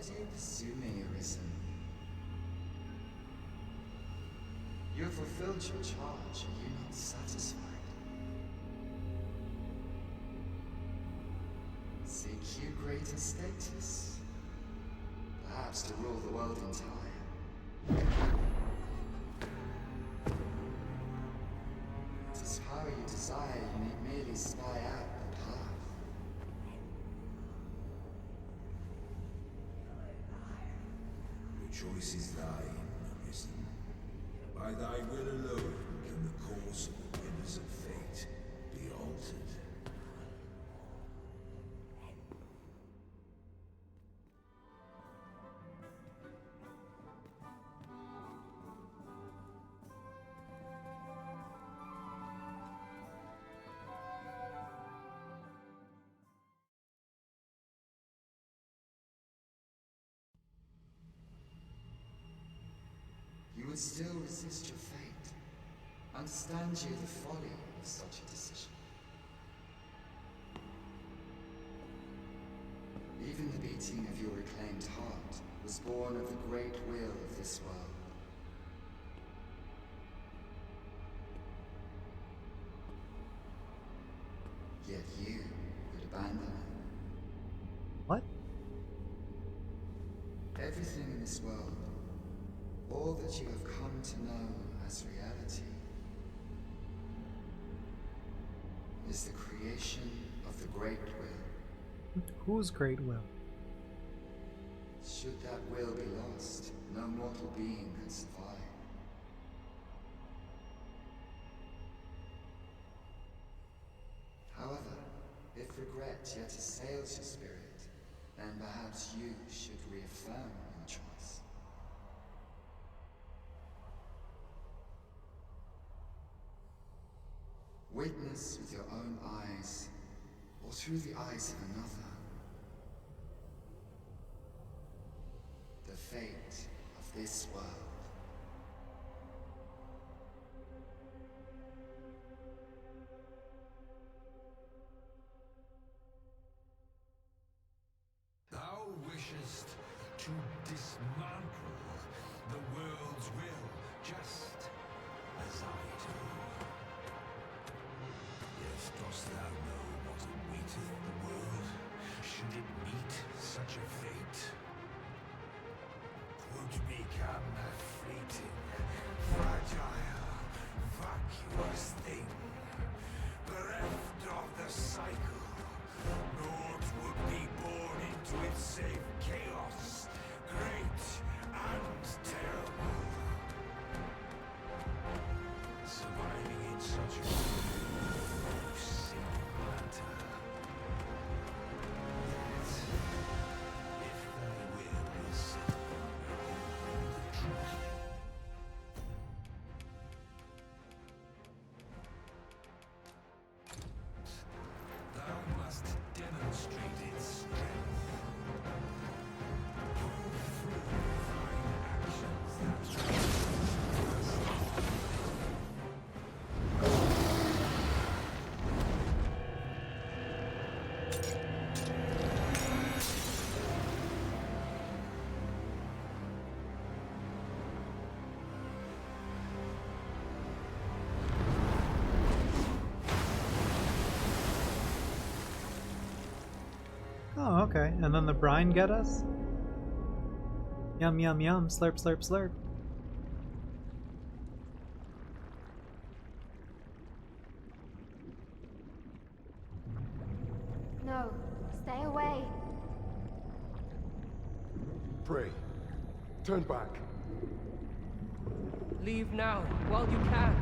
do you pursue me, Arisen? You have fulfilled your charge, are you not satisfied? Seek you greater status? Perhaps to rule the world entire? It is power you desire, you need merely spy out the path. The choice is thine, Arisen. By thy will alone can the course of the rivers of fate be altered. You would still resist your fate. Understand you the folly of such a decision. Even the beating of your reclaimed heart was born of the great will of this world. Yet you would abandon it. What? Everything in this world, all that you have come to know as reality, is the creation of the great will. Whose great will? Should that will be lost, no mortal being could survive. However, if regret yet assails your spirit, then perhaps you should reaffirm your choice. Witness with your own eyes, or through the eyes of another, the fate of this world. Thou wishest to dismantle the world's will, just as I do. Yet dost thou know what awaiteth the world, should it meet such a fate? 'Twould become a fleeting, fragile, vacuous thing, bereft of the cycle. Naught would be born into its save chaos, great and terrible. Surviving in such a no simple matter. Yet, if thy will is set upon the truth, thou must demonstrate its strength. Prove through thine actions that Oh, okay. And then the brine get us? Yum, yum, yum. Slurp, slurp, slurp. No, stay away. Pray. Turn back. Leave now, while you can.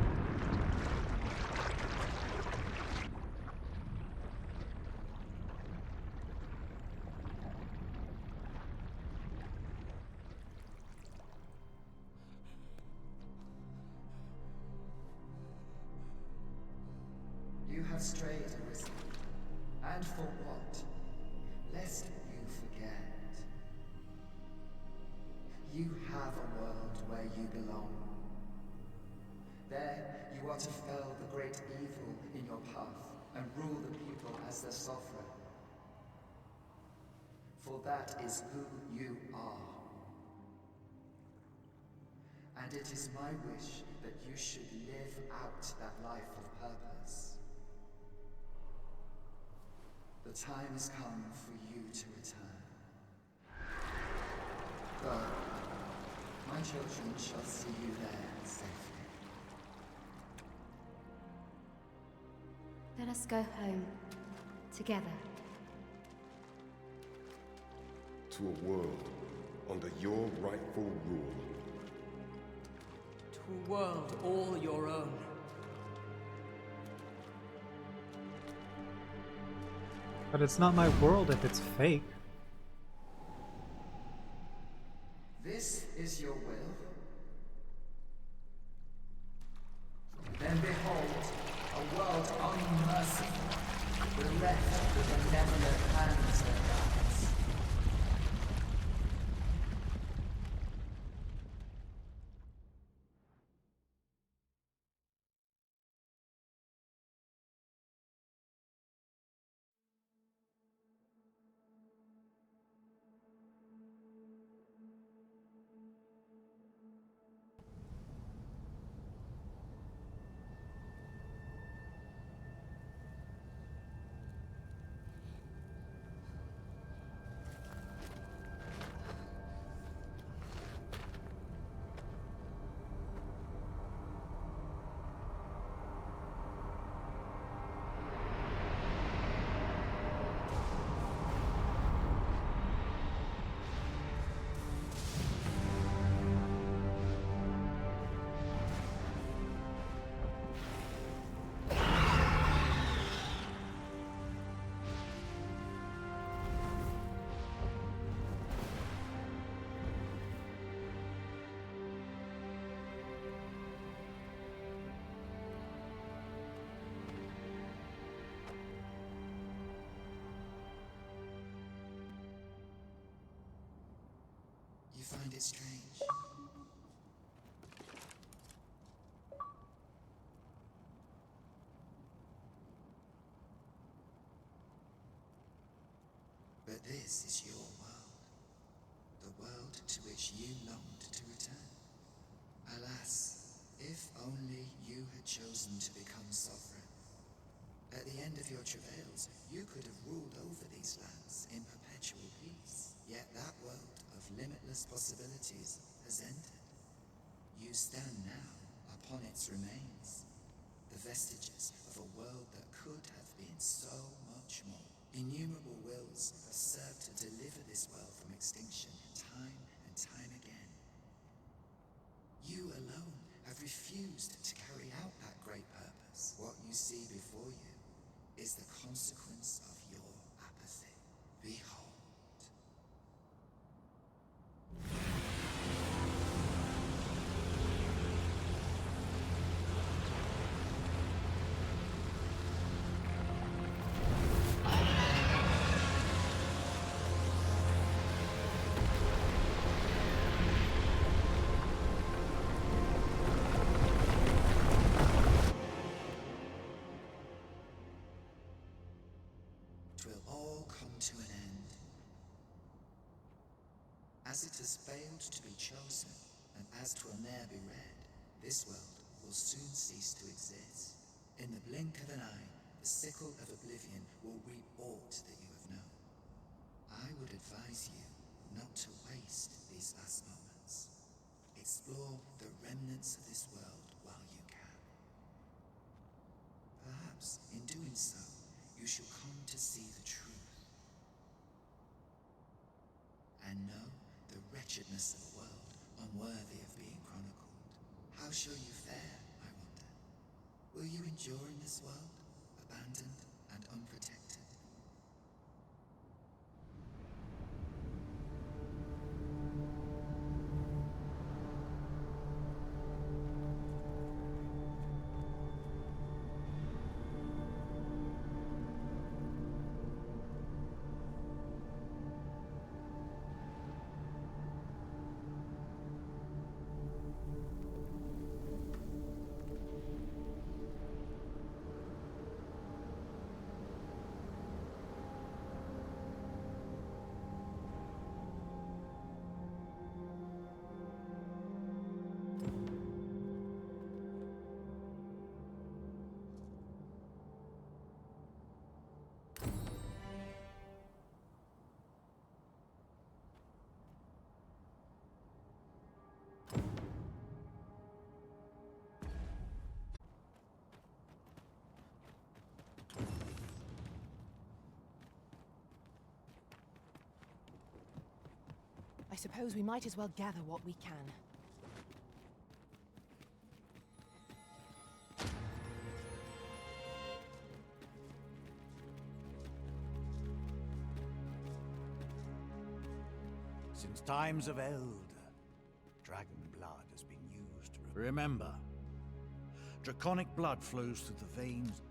You have strayed, Arisen. And for what? Lest you forget. You have a world where you belong. There, you are to fell the great evil in your path and rule the people as their sovereign. for that is who you are. And it is my wish that you should live out that life of purpose. The time has come for you to return. Go. My children shall see you there safely. Let us go home. Together. To a world under your rightful rule. To a world all your own. But it's not my world if it's fake. This is your will? Then behold, a world unmerciful, bereft with benevolent hands and guides. You find it strange? But this is your world. The world to which you longed to return. Alas, if only you had chosen to become sovereign. At the end of your travails, you could have ruled over these lands in perpetual peace. Yet that world of limitless possibilities has ended. You stand now upon its remains, the vestiges of a world that could have been so much more. Innumerable wills have served to deliver this world from extinction time and time again. You alone have refused to carry out that great purpose. What you see before you is the consequence of your apathy. Behold. Will all come to an end. As it has failed to be chosen, and as 'twill ne'er be read, this world will soon cease to exist. In the blink of an eye, the sickle of oblivion will reap aught that you have known. I would advise you not to waste these last moments. Explore the remnants of this world while you can. Perhaps, in doing so, you shall come to see the truth. And know the wretchedness of a world unworthy of being chronicled. How shall you fare, I wonder? Will you endure in this world, abandoned and unprotected? I suppose we might as well gather what we can. Since times of eld, dragon blood has been used to remember. Draconic blood flows through the veins.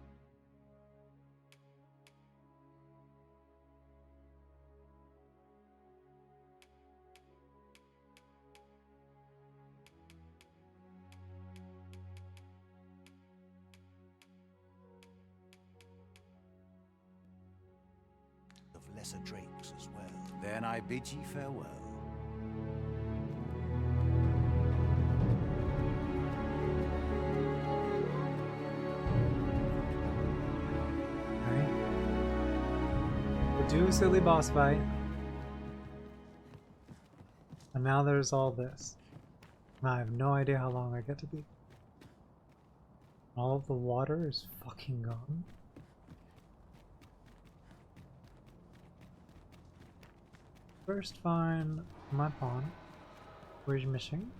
Of lesser drakes as well. Then I bid ye farewell. Do a silly boss fight. And now there's all this. And I have no idea how long I get to be. All of the water is fucking gone. First find my pawn. Where's missing?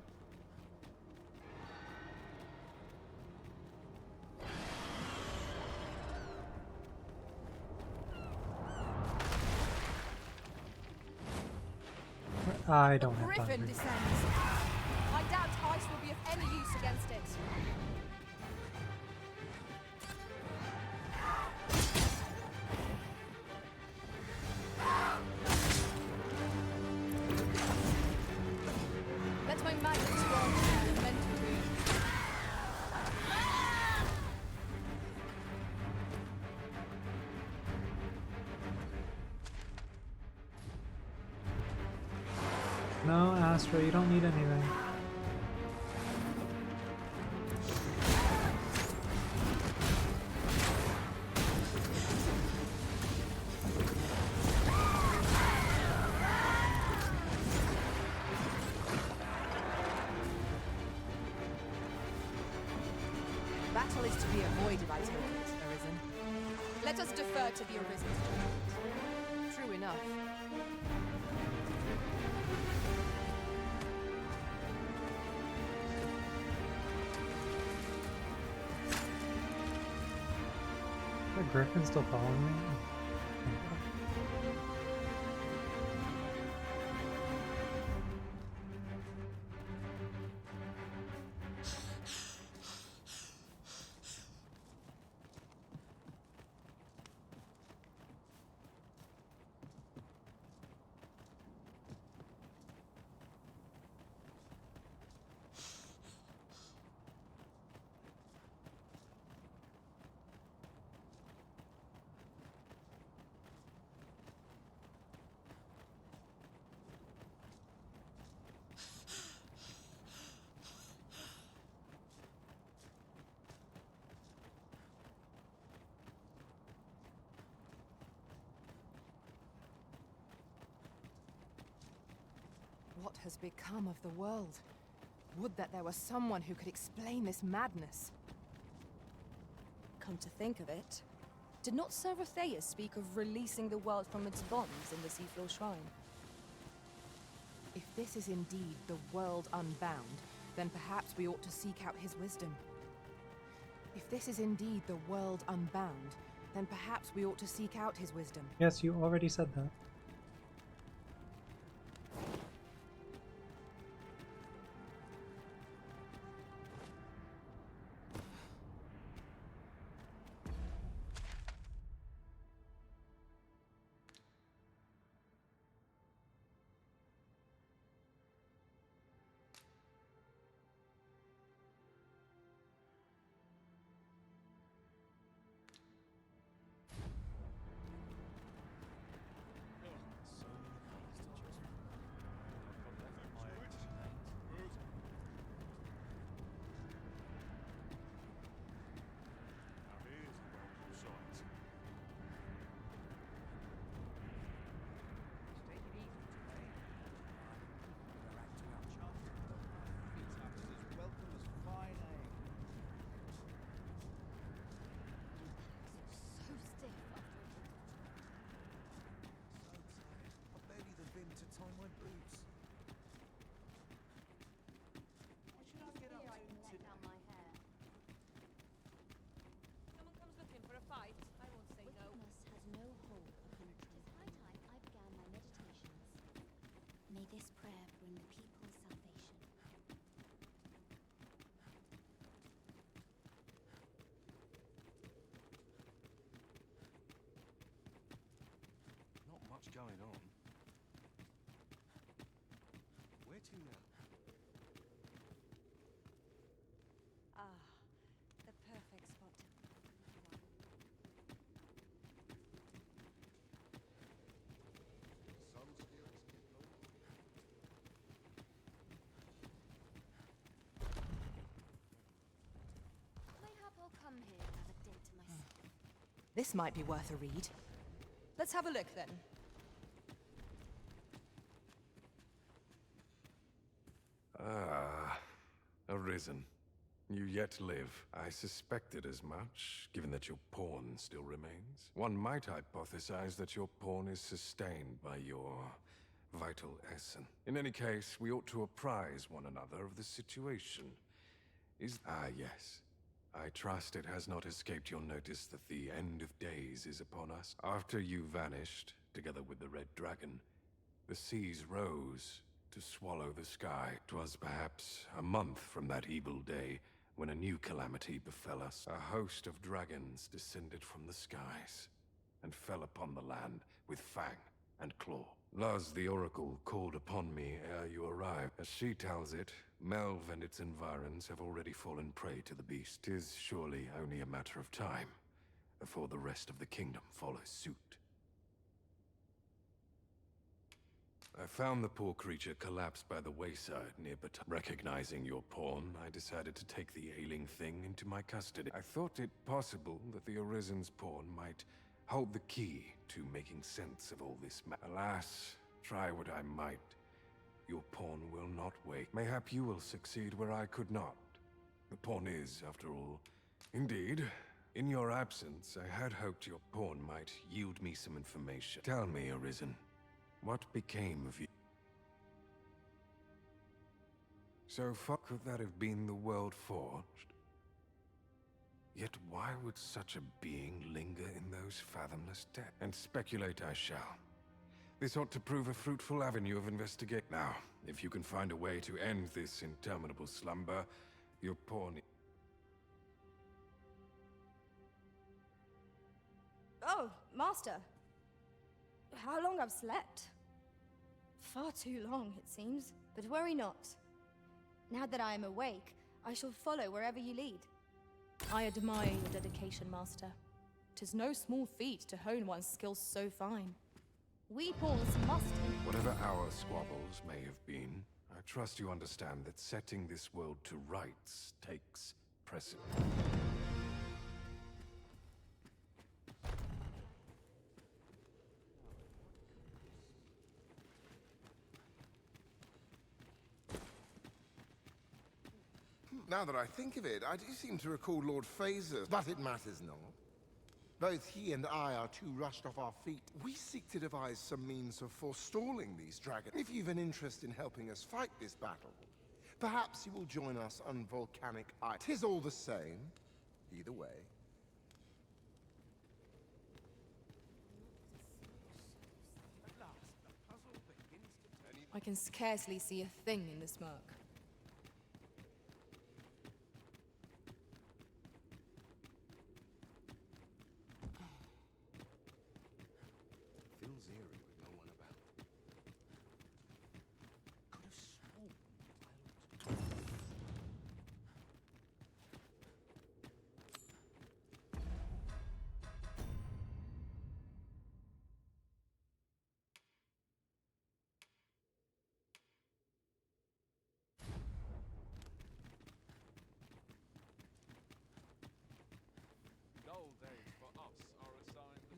I don't have time. Griffin descends. I doubt ice will be of any use against it. Let my magic strong and mental wound. No, Astra, you don't need anything. Battle is to be avoided, I take it, Arisen. Let us defer to the Arisen's judgment. True enough. Is that Griffin still following me? What has become of the world? Would that there were someone who could explain this madness. Come to think of it, did not Seratheus speak of releasing the world from its bonds in the Seafloor Shrine? If this is indeed the world unbound, then perhaps we ought to seek out his wisdom. If this is indeed the world unbound, then perhaps we ought to seek out his wisdom. Yes, you already said that. come here when I've a date to myself. This might be worth a read. Let's have a look then. Ah, Arisen. You yet live. I suspected as much, given that your pawn still remains. One might hypothesize that your pawn is sustained by your vital essence. In any case, we ought to apprise one another of the situation. Yes. I trust it has not escaped your notice that the end of days is upon us. After you vanished, together with the Red Dragon, the seas rose to swallow the sky. 'Twas perhaps a month from that evil day when a new calamity befell us. A host of dragons descended from the skies and fell upon the land with fang and claw. Laz the Oracle called upon me ere you arrived. As she tells it, Melve and its environs have already fallen prey to the beast. 'Tis surely only a matter of time before the rest of the kingdom follows suit. I found the poor creature collapsed by the wayside near Recognizing your pawn, I decided to take the ailing thing into my custody. I thought it possible that the Arisen's pawn might hold the key to making sense of all this. Alas, try what I might, your pawn will not wake. Mayhap you will succeed where I could not. The pawn is, after all. Indeed, in your absence, I had hoped your pawn might yield me some information. Tell me, Arisen, what became of you? So far, could that have been the world forged? Yet why would such a being linger in those fathomless depths? And speculate I shall. This ought to prove a fruitful avenue of investigation. Now, if you can find a way to end this interminable slumber, your pawn... Oh, Master. How long I've slept? Far too long, it seems. But worry not. Now that I am awake, I shall follow wherever you lead. I admire your dedication, Master. 'Tis no small feat to hone one's skills so fine. We pawns must... Whatever our squabbles may have been, I trust you understand that setting this world to rights takes precedence. Now that I think of it, I do seem to recall Lord Phaser, but it matters not. Both he and I are too rushed off our feet. We seek to devise some means of forestalling these dragons. If you've an interest in helping us fight this battle, perhaps you will join us on Volcanic Isle. 'Tis all the same, either way. I can scarcely see a thing in the smoke. Feels eerie with no one about. Could have sworn I looked. Dull days for us are a sign that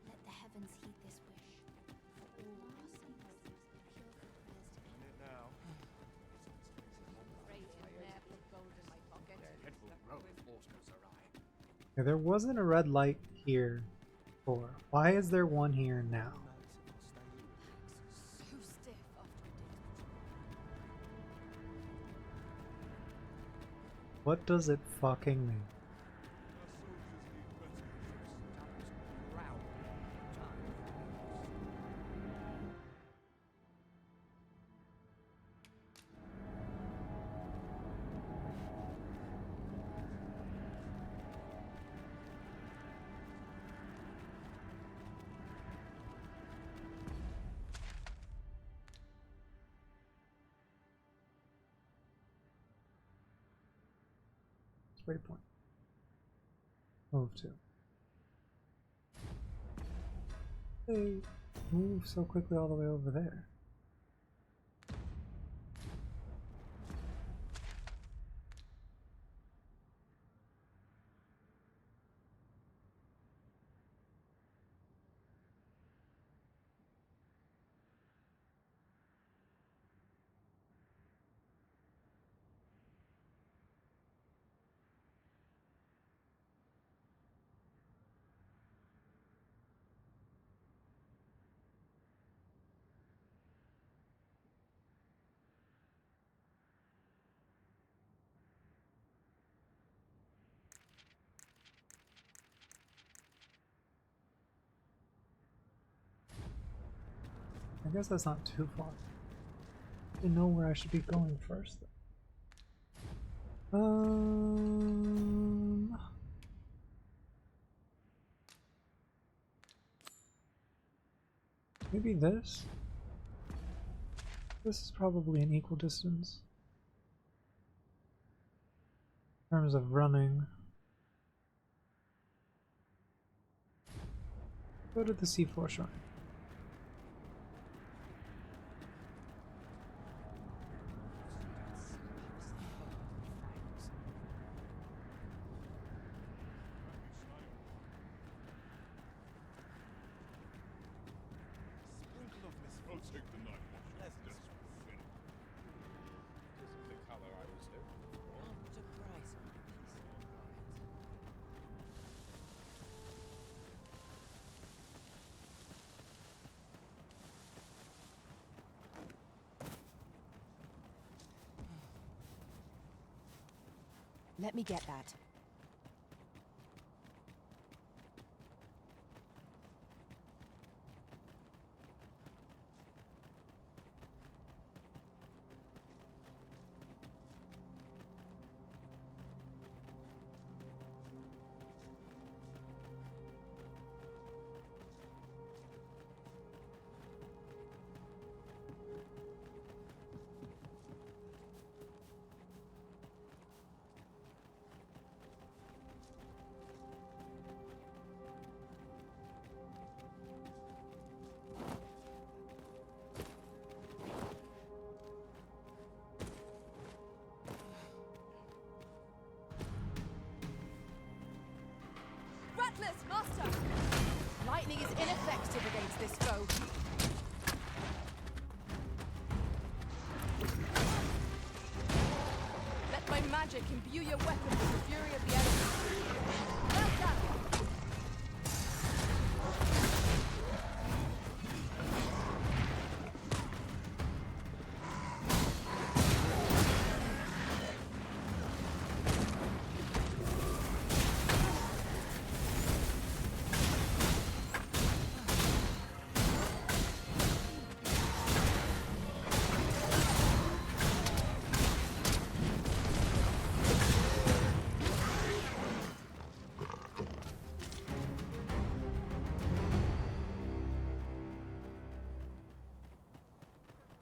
Let the heavens heed this wish. For all our sakes, pure prayers to Yeah, there wasn't a red light here before. Why is there one here now? So stiff after What does it fucking mean? waypoint. Move to. They move so quickly all the way over there. I guess that's not too far. I didn't know where I should be going first, though. Maybe this? This is probably an equal distance. In terms of running. Go to the C4 shrine. Let me get that. Master! Lightning is ineffective against this foe. Let my magic imbue your weapon with the fury of the elements. Well done!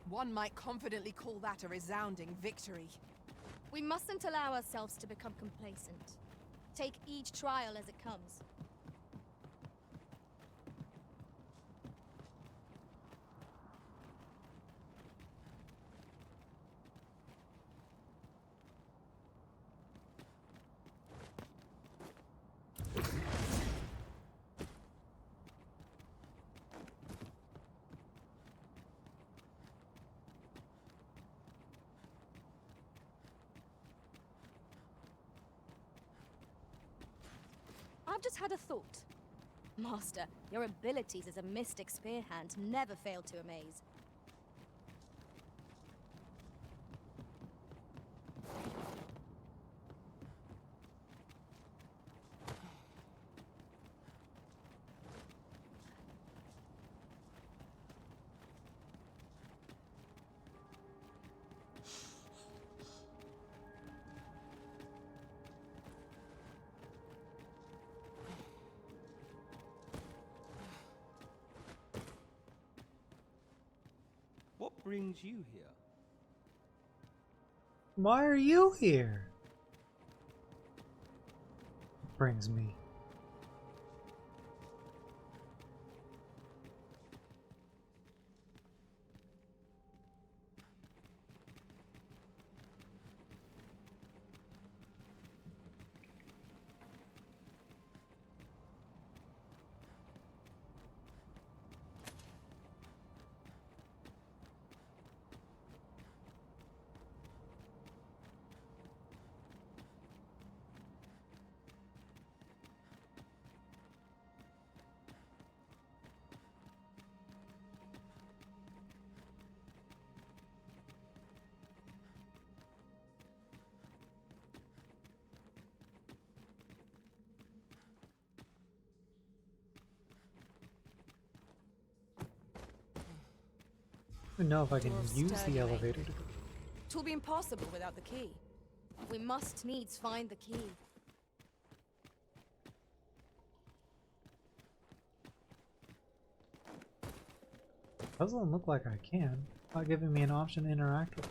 One might confidently call that a resounding victory. We mustn't allow ourselves to become complacent. Take each trial as it comes. I've just had a thought. Master, your abilities as a mystic spear hand never fail to amaze. What brings you here? Why are you here? brings me. I don't know if I can Door's use sturdy, the mate. elevator to go. Twill be impossible without the key. We must needs find the key. Doesn't look like I can. Not giving me an option to interact with it.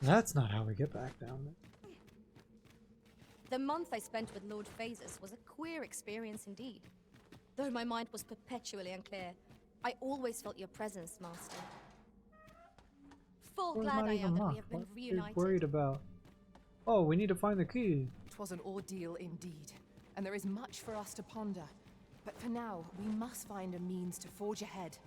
That's not how we get back down there. The month I spent with Lord Phases was a queer experience indeed. Though my mind was perpetually unclear, I always felt your presence, Master. Full Well, glad not I even am that we locked. have been What are you reunited. worried about? Oh, we need to find the key. 'Twas an ordeal indeed, and there is much for us to ponder. But for now, we must find a means to forge ahead.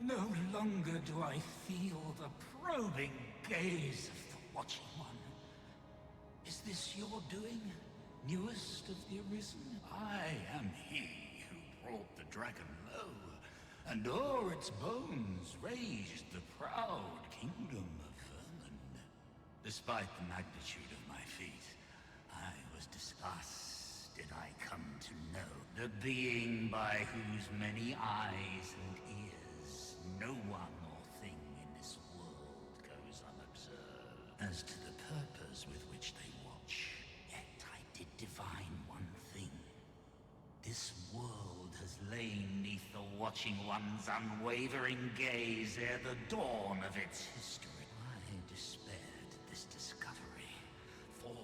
No longer do I feel the probing gaze of the Watching One. Is this your doing, newest of the Arisen? I am he who brought the dragon low, and o'er its bones raised the proud kingdom of vermin. Despite the magnitude of my feat, I was disgusted I come to know the being by whose many eyes and ears no one or thing in this world goes unobserved. As to the purpose with which they watch, yet I did divine one thing. This world has lain neath the Watching One's unwavering gaze ere the dawn of its history. I despaired at this discovery, for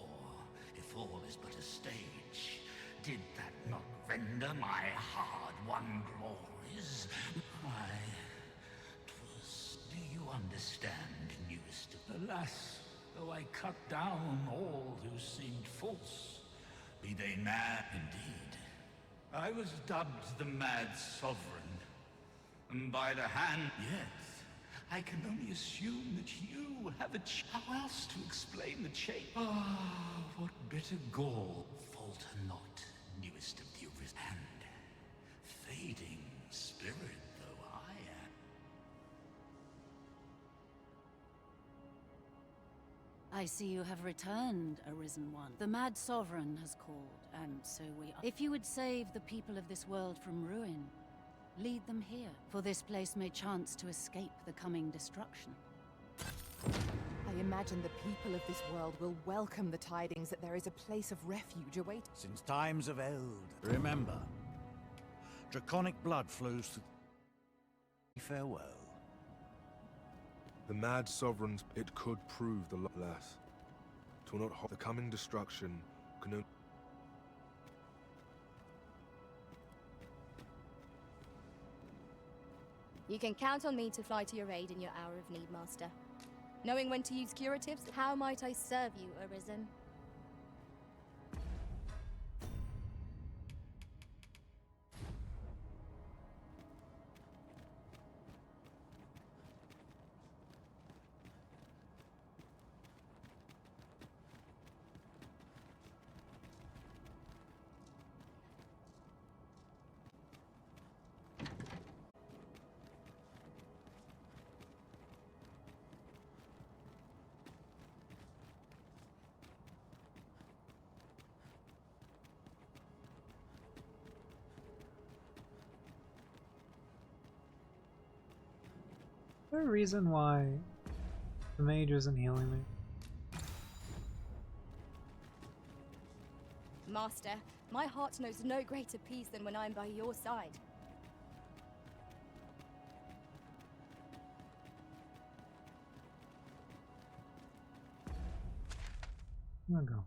if all is but a stage, did that not render my hard-won glories? Do you understand, newest? Alas, though I cut down all who seemed false, be they mad indeed. I was dubbed the Mad Sovereign, and by the hand, yet I can only assume that you have a how else to explain the change? Ah, what bitter gall. Falter not, newest of the Arisen, and fading spirit though I am. I see you have returned, Arisen One. The Mad Sovereign has called, and so we are. If you would save the people of this world from ruin, lead them here, for this place may chance to escape the coming destruction. I imagine the people of this world will welcome the tidings that there is a place of refuge awaiting. Since times of Eld, remember, draconic blood flows through. Farewell. The Mad Sovereigns, it could prove the less. To not the coming destruction can only. You can count on me to fly to your aid in your hour of need, Master. Knowing when to use curatives, how might I serve you, Arisen? there a reason why the mage isn't healing me? Master, my heart knows no greater peace than when I'm by your side. There we go.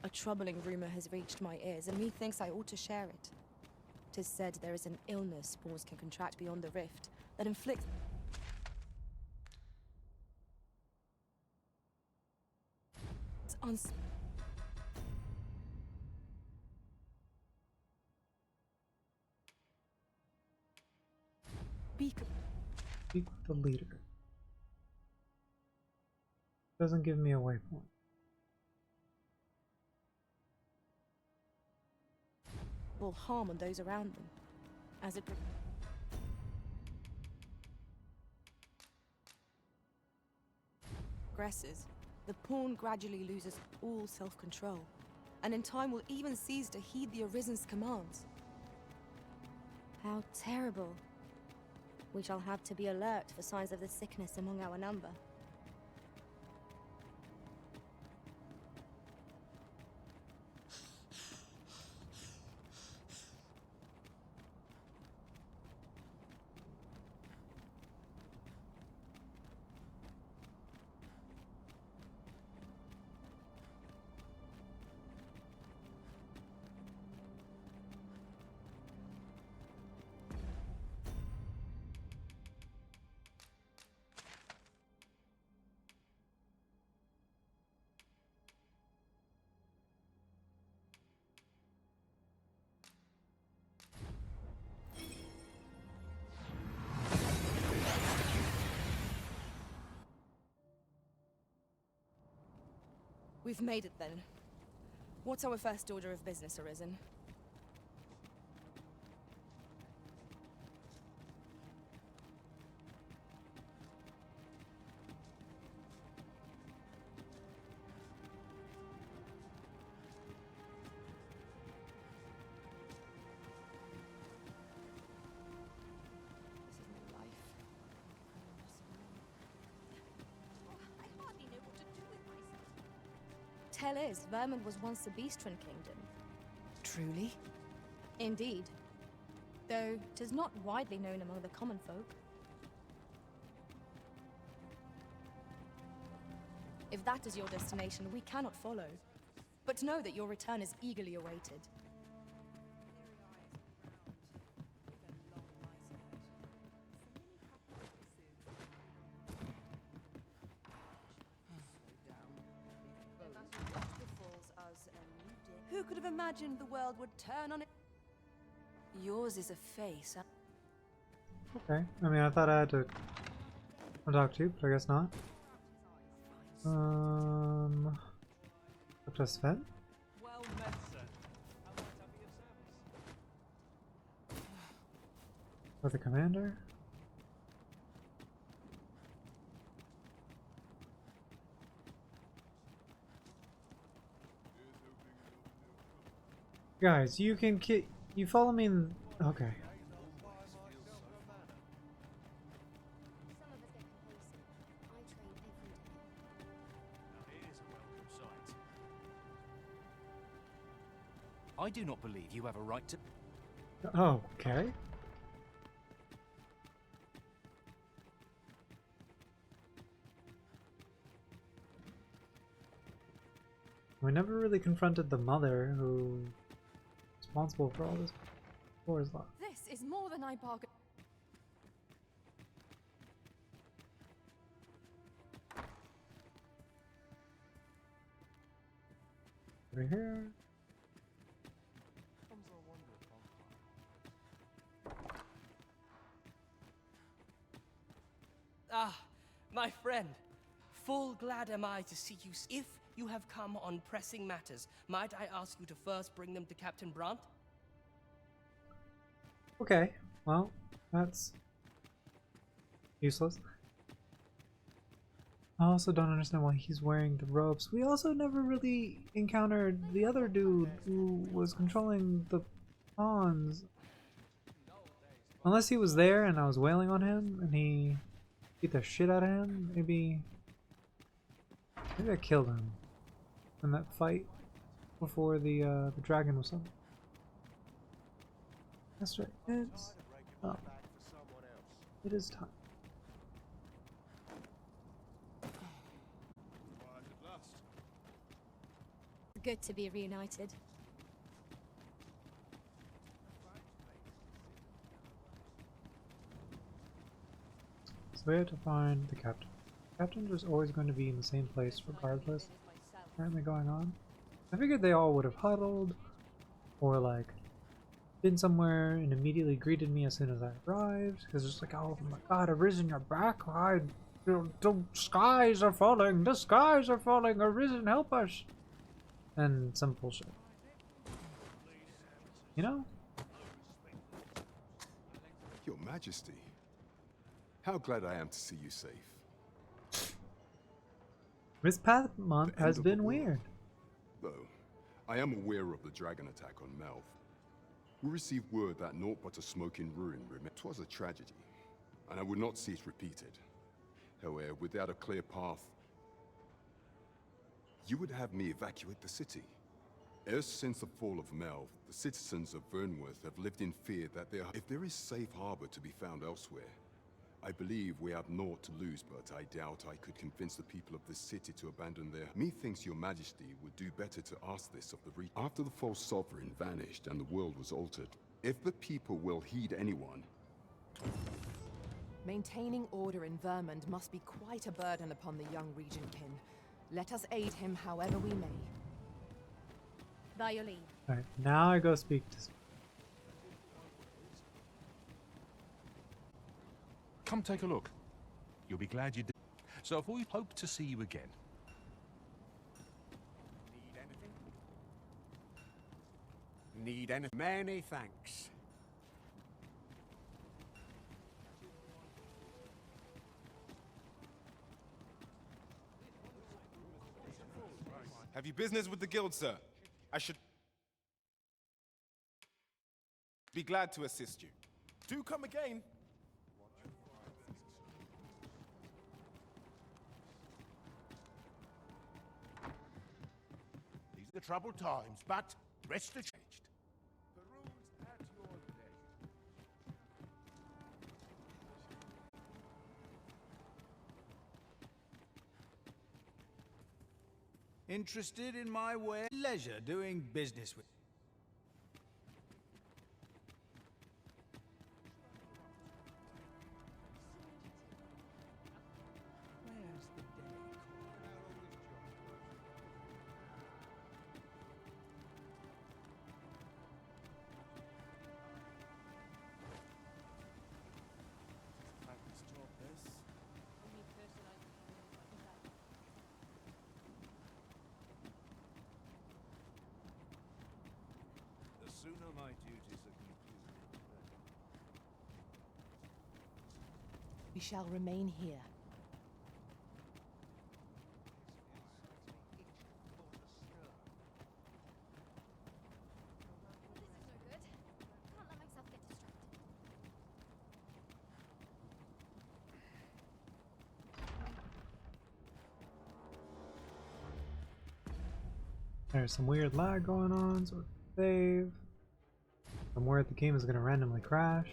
A troubling rumor has reached my ears, and methinks I ought to share it. 'Tis said there is an illness spores can contract beyond the rift that inflicts Speak with the leader. Doesn't give me a waypoint. will harm on those around them, as it progresses. The pawn gradually loses all self-control, and in time will even cease to heed the Arisen's commands. How terrible. We shall have to be alert for signs of the sickness among our number. We've made it then. What's our first order of business, Arisen? Tell is, Vermund was once a beastren kingdom. Truly? Indeed. Though 'tis not widely known among the common folk. If that is your destination, we cannot follow. But know that your return is eagerly awaited. Who could have imagined the world would turn on it? Yours is a face. Okay, I mean, I thought I had to talk to you, but I guess not. Dr. Sven? Well met, sir. How might I be of service? Or the commander? Guys, you can you follow me in... Okay. I do not believe you have a right to... Oh, okay. We never really confronted the mother who is responsible for all this floors left. This is more than I bargained. Over here. Ah, my friend. Full glad am I to see you. If you have come on pressing matters, might I ask you to first bring them to Captain Brandt? Okay. Well, that's useless. I also don't understand why he's wearing the robes. We also never really encountered the other dude who was controlling the pawns. Unless he was there and I was wailing on him and he beat the shit out of him. Maybe I killed him in that fight before the dragon was summoned. That's right. It is time. Good to be reunited. So we have to find the captain. Captains are always going to be in the same place regardless. Apparently going on. I figured they all would have huddled or like been somewhere and immediately greeted me as soon as I arrived. Because it's like, oh my god, Arisen, you're back. The skies are falling. The skies are falling. Arisen, help us. And some bullshit. You know? Your Majesty, how glad I am to see you safe. This past month has been weird. Though, I am aware of the dragon attack on Melf. We received word that naught but a smoking ruin remained. 'Twas a tragedy, and I would not see it repeated. However, without a clear path, you would have me evacuate the city. Ever since the fall of Melf, the citizens of Vernworth have lived in fear that if there is safe harbor to be found elsewhere, I believe we have naught to lose, but I doubt I could convince the people of this city to abandon their... Methinks your Majesty would do better to ask this of the region. After the false sovereign vanished and the world was altered, if the people will heed anyone... Maintaining order in Vermund must be quite a burden upon the young Regentkin. Let us aid him however we may. By your leave. Alright, now I go speak to... Come take a look. You'll be glad you did. So if we hope to see you again. Need anything? Many thanks. Have you business with the guild, sir? I should be glad to assist you. Do come again. These are the troubled times, but rest assured. Interested in my way? Leisure doing business with. The sooner my duties are concluded, the better. We shall remain here. There's some weird lag going on, so save. I'm worried the game is going to randomly crash.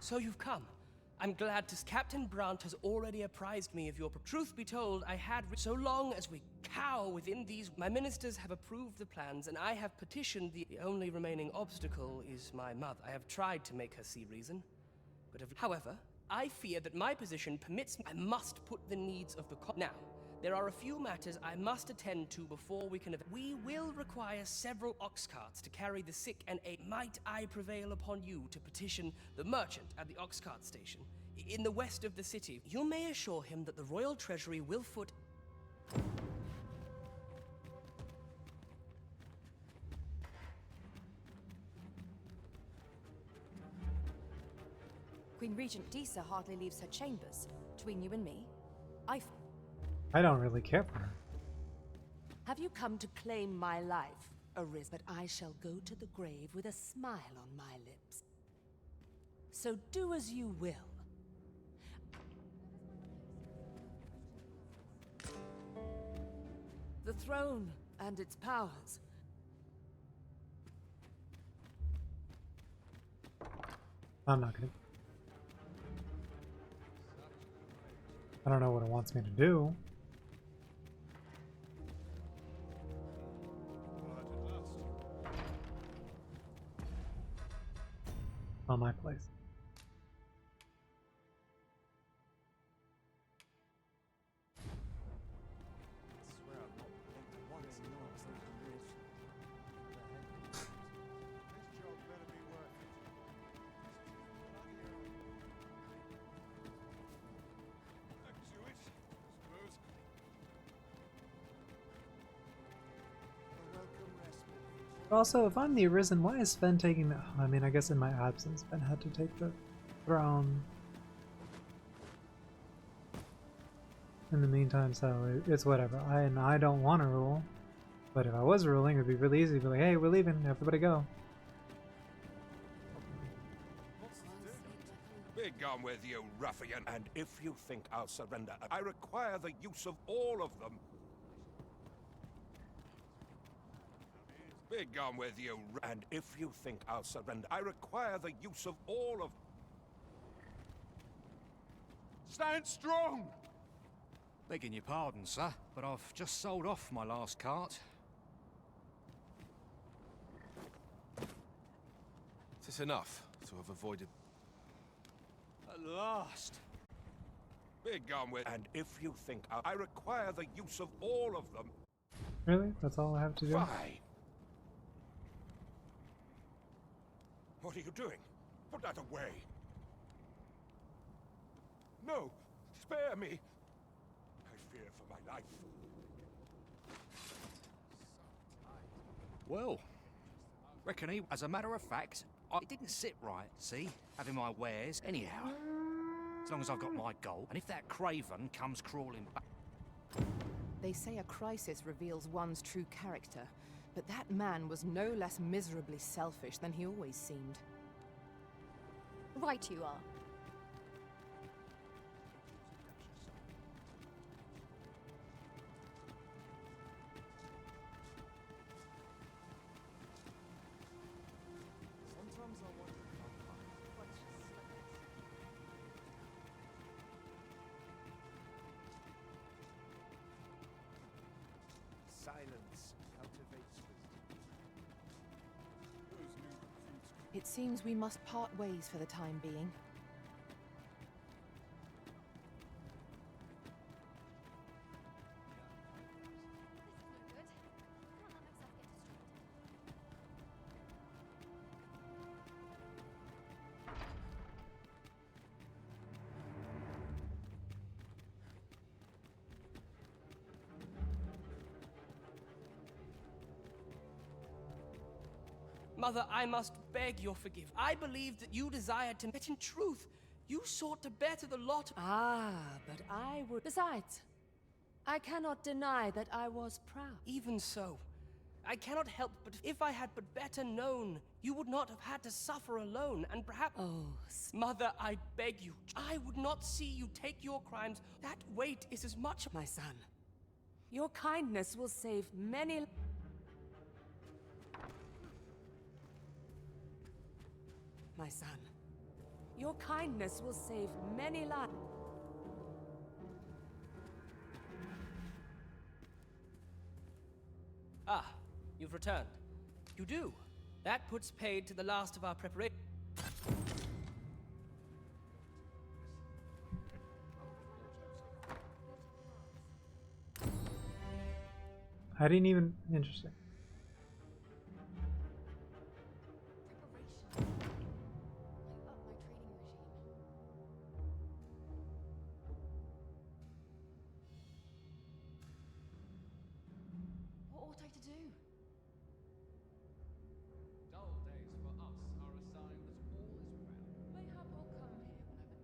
So you've come. I'm glad to... Captain Brandt has already apprised me of your... Truth be told, I had... So long as we cower within these... My ministers have approved the plans, and I have petitioned the only remaining obstacle is my mother. I have tried to make her see reason, but however, I fear that my position permits me... I must put the needs of the... Now, There are a few matters I must attend to before we can... We will require several ox carts to carry the sick and aid. Might I prevail upon you to petition the merchant at the ox cart station in the west of the city? You may assure him that the royal treasury will foot... Queen Regent Disa hardly leaves her chambers. Between you and me, I don't really care for her. Have you come to claim my life, Ariz? But I shall go to the grave with a smile on my lips. So do as you will. The throne and its powers. I'm not gonna. I don't know what it wants me to do. On my place. Also, if I'm the Arisen, why is Sven taking the... I mean, I guess in my absence, Sven had to take the throne. In the meantime, so it's whatever. I don't want to rule. But if I was ruling, it'd be really easy to be like, hey, we're leaving, everybody go. Be gone with you, ruffian. And if you think I'll surrender, I require the use of all of them. Be gone with you. And if you think I'll surrender, I require the use of all of... Stand strong! Begging your pardon, sir, but I've just sold off my last cart. Is this enough to have avoided... At last! Be gone with... And if you think I require the use of all of them... Really? That's all I have to do? Why? What are you doing? Put that away. No! Spare me! I fear for my life. Well, reckon he... As a matter of fact, it didn't sit right, see? Having my wares. Anyhow, as long as I've got my goal, and if that craven comes crawling back... They say a crisis reveals one's true character, but that man was no less miserably selfish than he always seemed. Right you are. Sometimes I wonder silence cultivates wisdom. It seems we must part ways for the time being. Mother, I must beg your forgiveness. I believed that you desired to... But in truth, you sought to better the lot... Ah, but I would... Besides, I cannot deny that I was proud. Even so, I cannot help but... If I had but better known, you would not have had to suffer alone, and perhaps... Oh, Mother, I beg you, I would not see you take your crimes. That weight is as much... My son, your kindness will save many... My son, your kindness will save many lives. Ah, you've returned. You do. That puts paid to the last of our preparation. I didn't even... Interesting. What ought I to do? Dull days for us are a sign that all is well. Mayhap I'll come here when I've a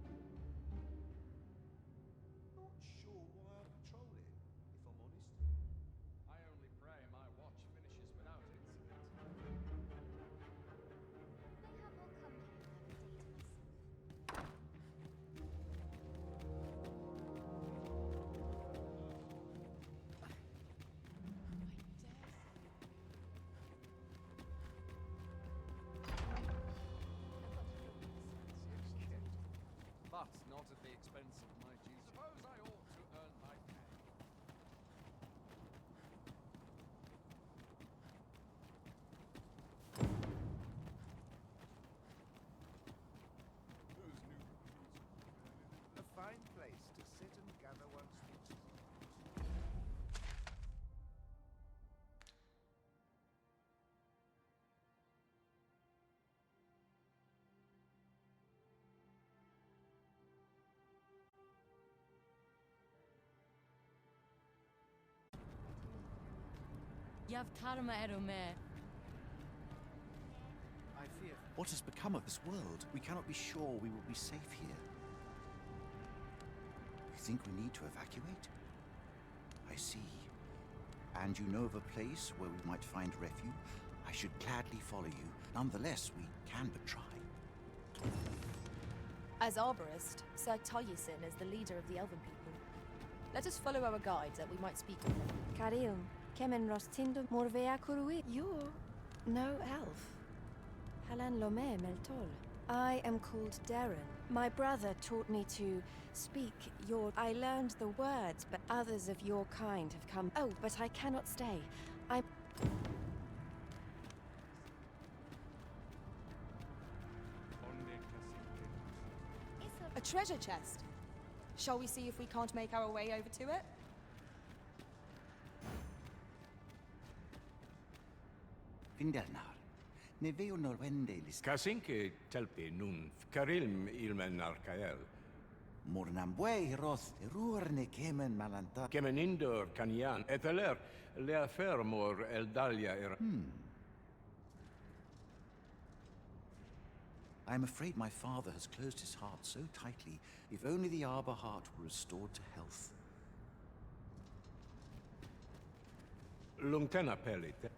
day to myself. Not sure why I patrol it, if I'm honest. I only pray my watch finishes without incident. Mayhap I'll come here when I've a day to myself. But not at the expense of my duty. Suppose I ought to earn my pay. A fine place to sit and gather one's thoughts. Yav karma erome. I fear. What has become of this world? We cannot be sure we will be safe here. You think we need to evacuate? I see. And you know of a place where we might find refuge? I should gladly follow you. Nonetheless, we can but try. As arborist, Sir Taliesin is the leader of the Elven people. Let us follow our guides that we might speak with them. Caril, kemen rostindo morvea kurui. You're no elf. Helen Lome Meltol. I am called Darren. My brother taught me to speak your... I learned the words, but others of your kind have come... Oh, but I cannot stay. I'm... A treasure chest. Shall we see if we can't make our way over to it? Findernar. Ne veo norwende lis... Kasinke telpe nun karilm ilmen arkael. Mornambue roth ruorne kemen malanta... Kemen indor kanyan eteler le afermor eldalia er... I am afraid my father has closed his heart so tightly. If only the arbor heart were restored to health. Lungtena pelit.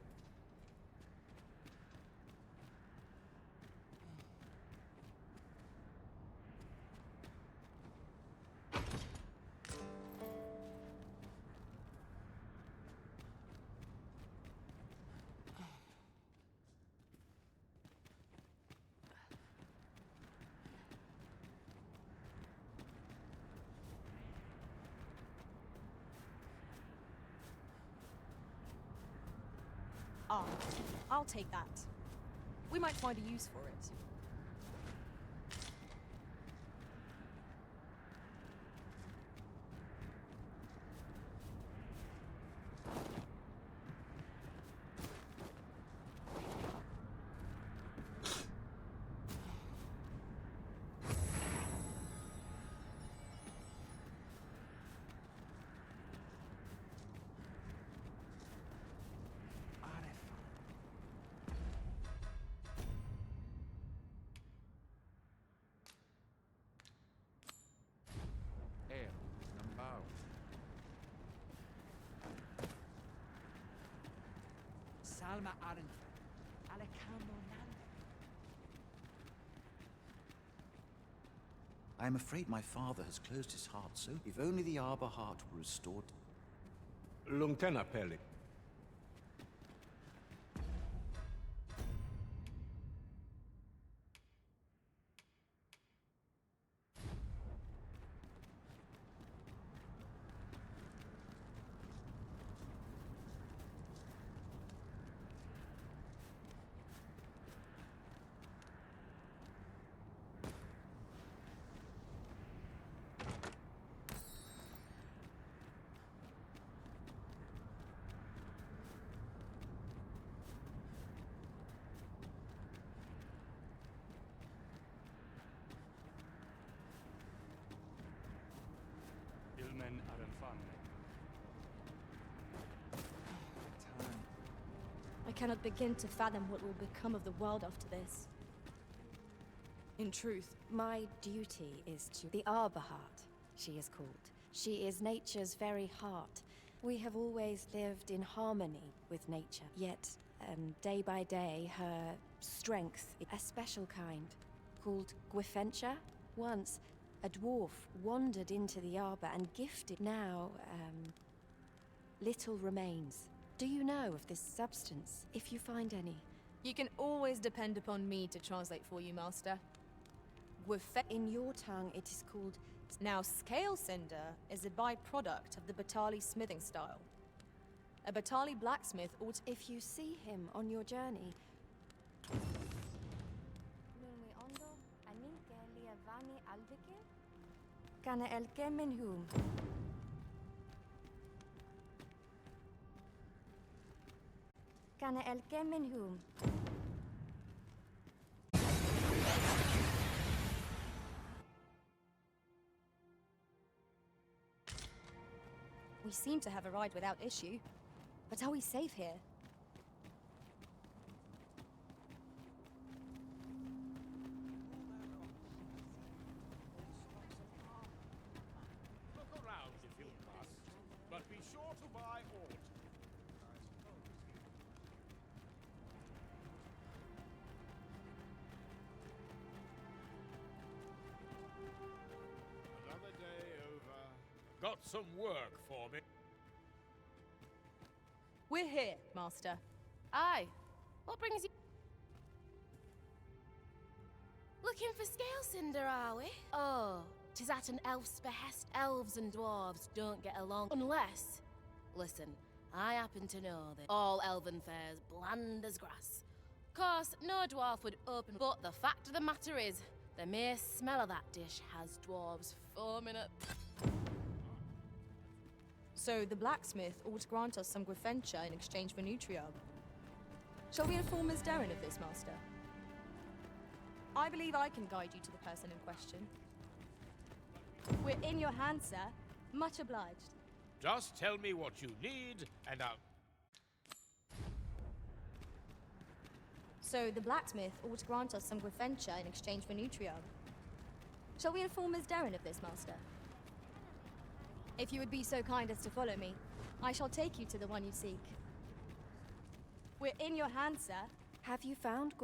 Ah, I'll take that. We might find a use for it. Salma Arenfe. Alecamo Nande. I am afraid my father has closed his heart so... If only the arbor heart were restored... Lungtena pelit. men Aranfanne. I cannot begin to fathom what will become of the world after this. In truth, my duty is to the Arbor Heart, she is called. She is nature's very heart. We have always lived in harmony with nature, yet, day by day, her strength, a special kind, called Gwifentia. Once, a dwarf wandered into the arbor and gifted. Now, little remains. Do you know of this substance, if you find any? You can always depend upon me to translate for you, Master. In your tongue, it is called... Now, Scale Cinder is a byproduct of the Batali smithing style. A Batali blacksmith ought... If you see him on your journey... Kana el kemenhum. Kana el kemenhum. We seem to have arrived without issue. But are we safe here? Look around if you must, but be sure to buy aught. Another day over. Got some work for me. We're here, Master. Aye. What brings you... Looking for Scale Cinder, are we? Oh, 'tis at an elf's behest. Elves and dwarves don't get along unless... Listen, I happen to know that all elven fare's bland as grass. Course, no dwarf would open, but the fact of the matter is, the mere smell of that dish has dwarves foaming at... So the blacksmith ought to grant us some Gwifentia in exchange for Nutriarb. Shall we inform Ms. Darren of this, Master? I believe I can guide you to the person in question. We're in your hands, sir. Much obliged. Just tell me what you need, and I'll... So the blacksmith ought to grant us some Gwifentia in exchange for Nutriarb. Shall we inform Ms. Darren of this, Master? If you would be so kind as to follow me, I shall take you to the one you seek. We're in your hands, sir. Have you found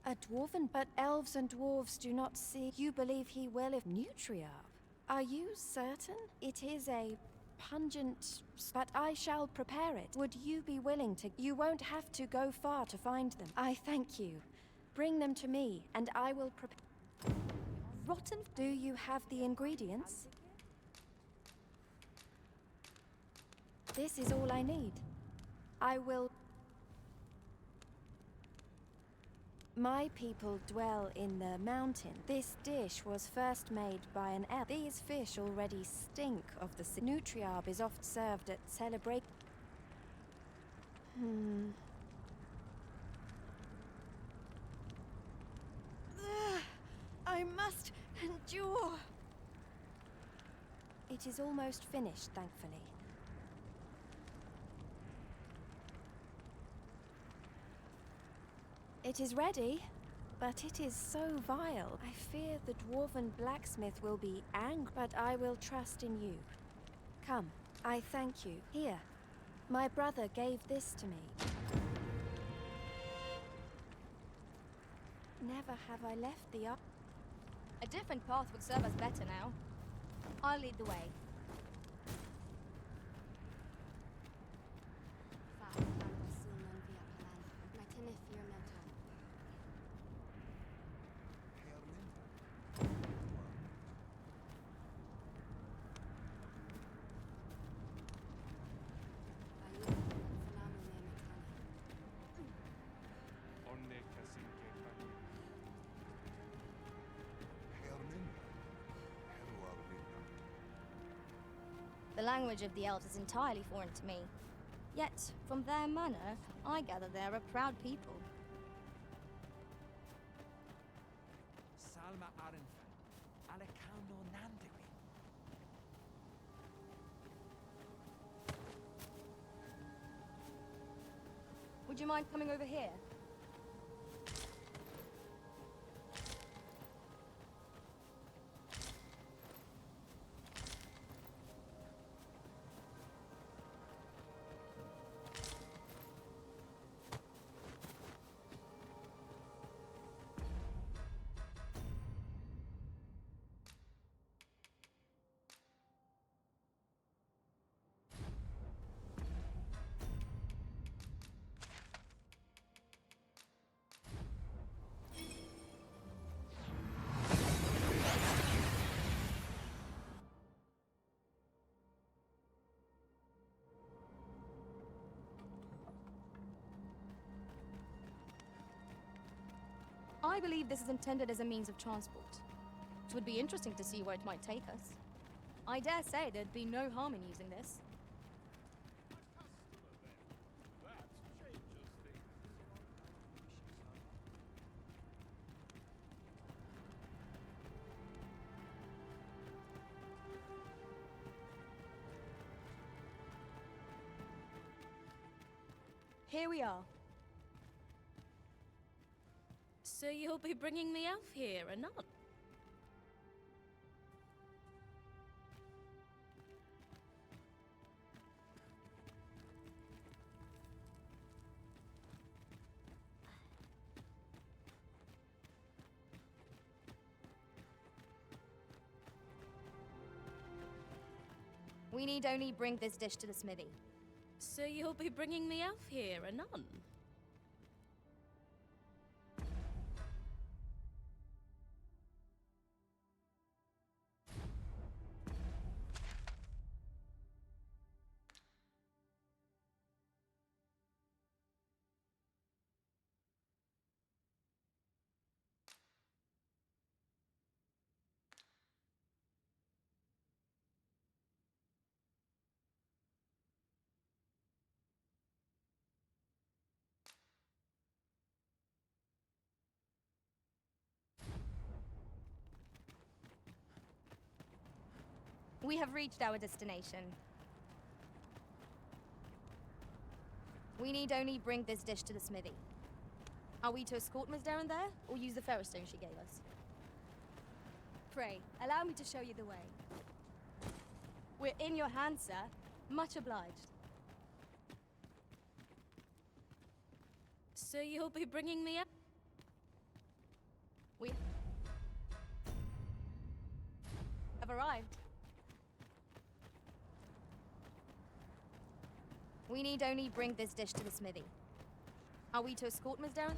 a dwarven? But elves and dwarves do not see. You believe he will if Nutriarb. Are you certain? It is a pungent... But I shall prepare it. Would you be willing to... You won't have to go far to find them. I thank you. Bring them to me, and I will prepare... Rotten... Do you have the ingredients? This is all I need. I will... My people dwell in the mountain. This dish was first made by an elf. These fish already stink of the sea. Nutriarb is oft served at celebration. I must endure. It is almost finished, thankfully. It is ready, but it is so vile. I fear the dwarven blacksmith will be angry, but I will trust in you. Come, I thank you. Here, my brother gave this to me. Never have I left the up. A different path would serve us better now. I'll lead the way. The language of the elves is entirely foreign to me. Yet, from their manner, I gather they're a proud people. Salma Arenfan, Alekano Would you mind coming over here? I believe this is intended as a means of transport. It would be interesting to see where it might take us. I dare say there'd be no harm in using this. Here we are. So you'll be bringing the elf here, or not? We need only bring this dish to the smithy. So you'll be bringing the elf here, or not? We have reached our destination. We need only bring this dish to the smithy. Are we to escort Miss Darren there, or use the ferrous stone she gave us? Pray, allow me to show you the way. We're in your hands, sir. Much obliged. So you'll be bringing the elf? We have arrived. We need only bring this dish to the smithy. Are we to escort Miss Darren?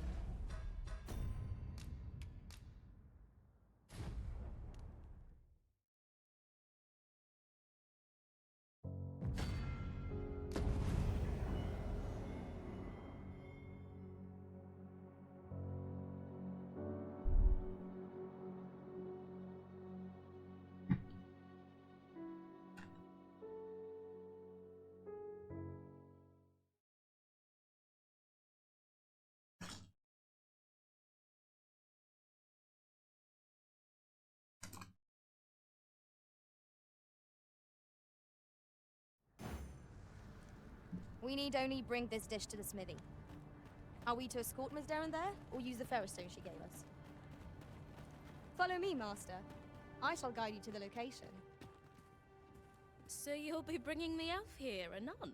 We need only bring this dish to the smithy. Are we to escort Miss Darren there, or use the ferrous stone she gave us? Follow me, Master. I shall guide you to the location. So you'll be bringing the elf here, or not?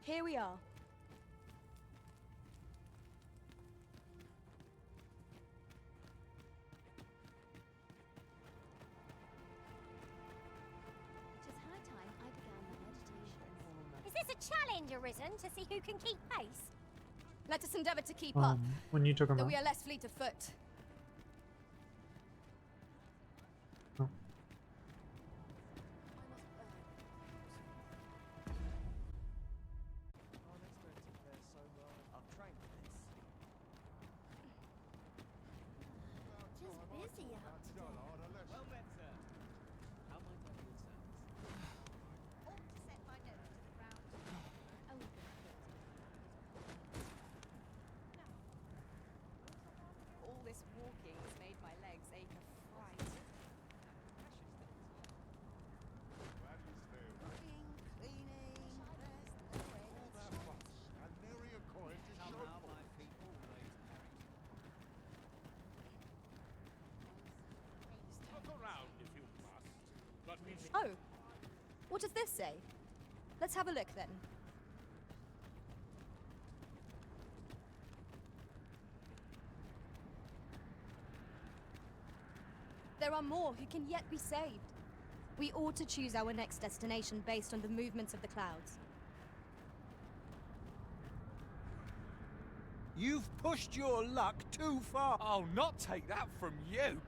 Here we are. Is this a challenge arisen to see who can keep pace? Let us endeavor to keep up, When you took him though out. we are less fleet of foot. Oh. Just busy out today. Well met, sir. How might I be of service? Ought to set my note to the ground. Oh, All this walking has made my legs ache a fright. Oh, what does this say? Let's have a look then. There are more who can yet be saved. We ought to choose our next destination based on the movements of the clouds. You've pushed your luck too far. I'll not take that from you.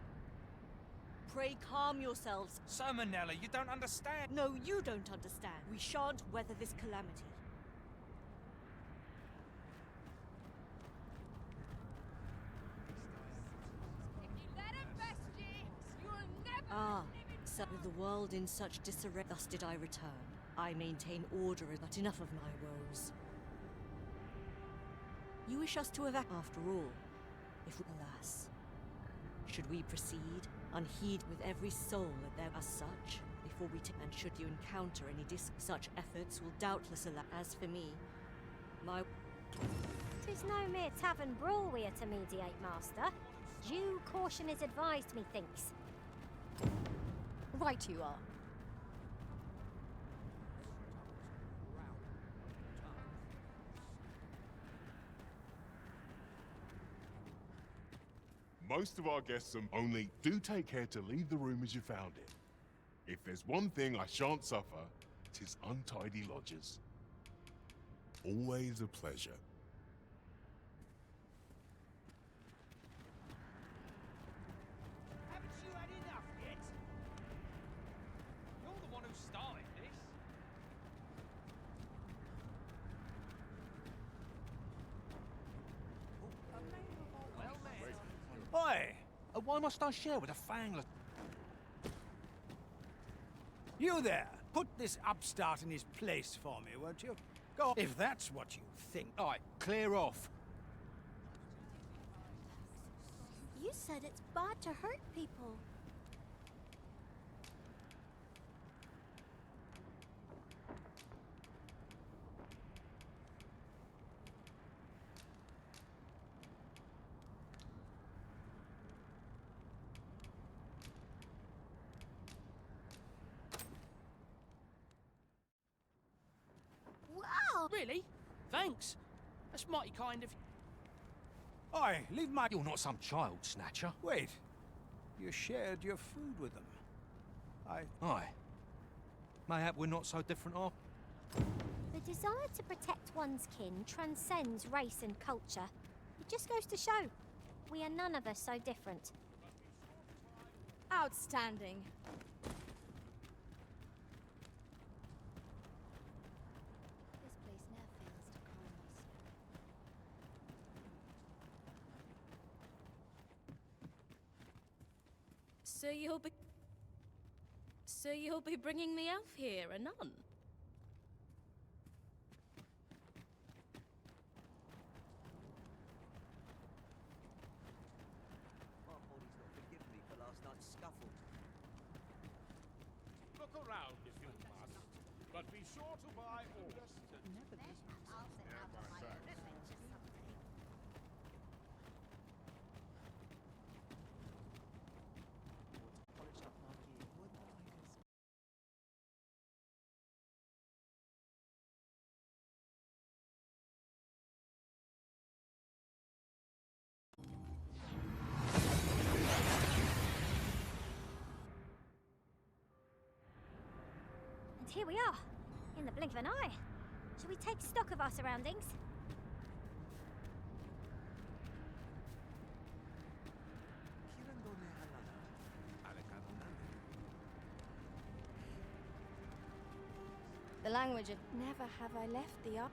Pray calm yourselves. So, Manella, you don't understand. No, you don't understand. We shan't weather this calamity. So with the world in such disarray, thus did I return. I maintain order, but enough of my woes. You wish us to evacuate after all. If we, alas, should we proceed, unheed with every soul that there as such, before we and should you encounter any such efforts will doubtless allow. As for me, my... 'Tis no mere tavern brawl we are to mediate, master. Due caution is advised, methinks. Right you are. Most of our guests only do take care to leave the room as you found it. If there's one thing I shan't suffer, 'tis untidy lodgers. Always a pleasure. Haven't you had enough yet? You're the one who started this. Oi! Why must I share with a fangler? You there! Put this upstart in his place for me, won't you? Go on, if that's what you think. All right, clear off. You said it's bad to hurt people. Wow! Really? Thanks. That's mighty kind of you. Oi, leave my... You're not some child snatcher. Wait. You shared your food with them. Aye. Mayhap we're not so different, are The desire to protect one's kin transcends race and culture. It just goes to show, we are none of us so different. Outstanding. This place never fails to calm us. So you'll be bringing the elf here, a nun? My body's not forgiven me for last night's scuffle. Look around if you must, but be sure to buy all. And here we are, in the blink of an eye. Shall we take stock of our surroundings? The language of never have I left the up.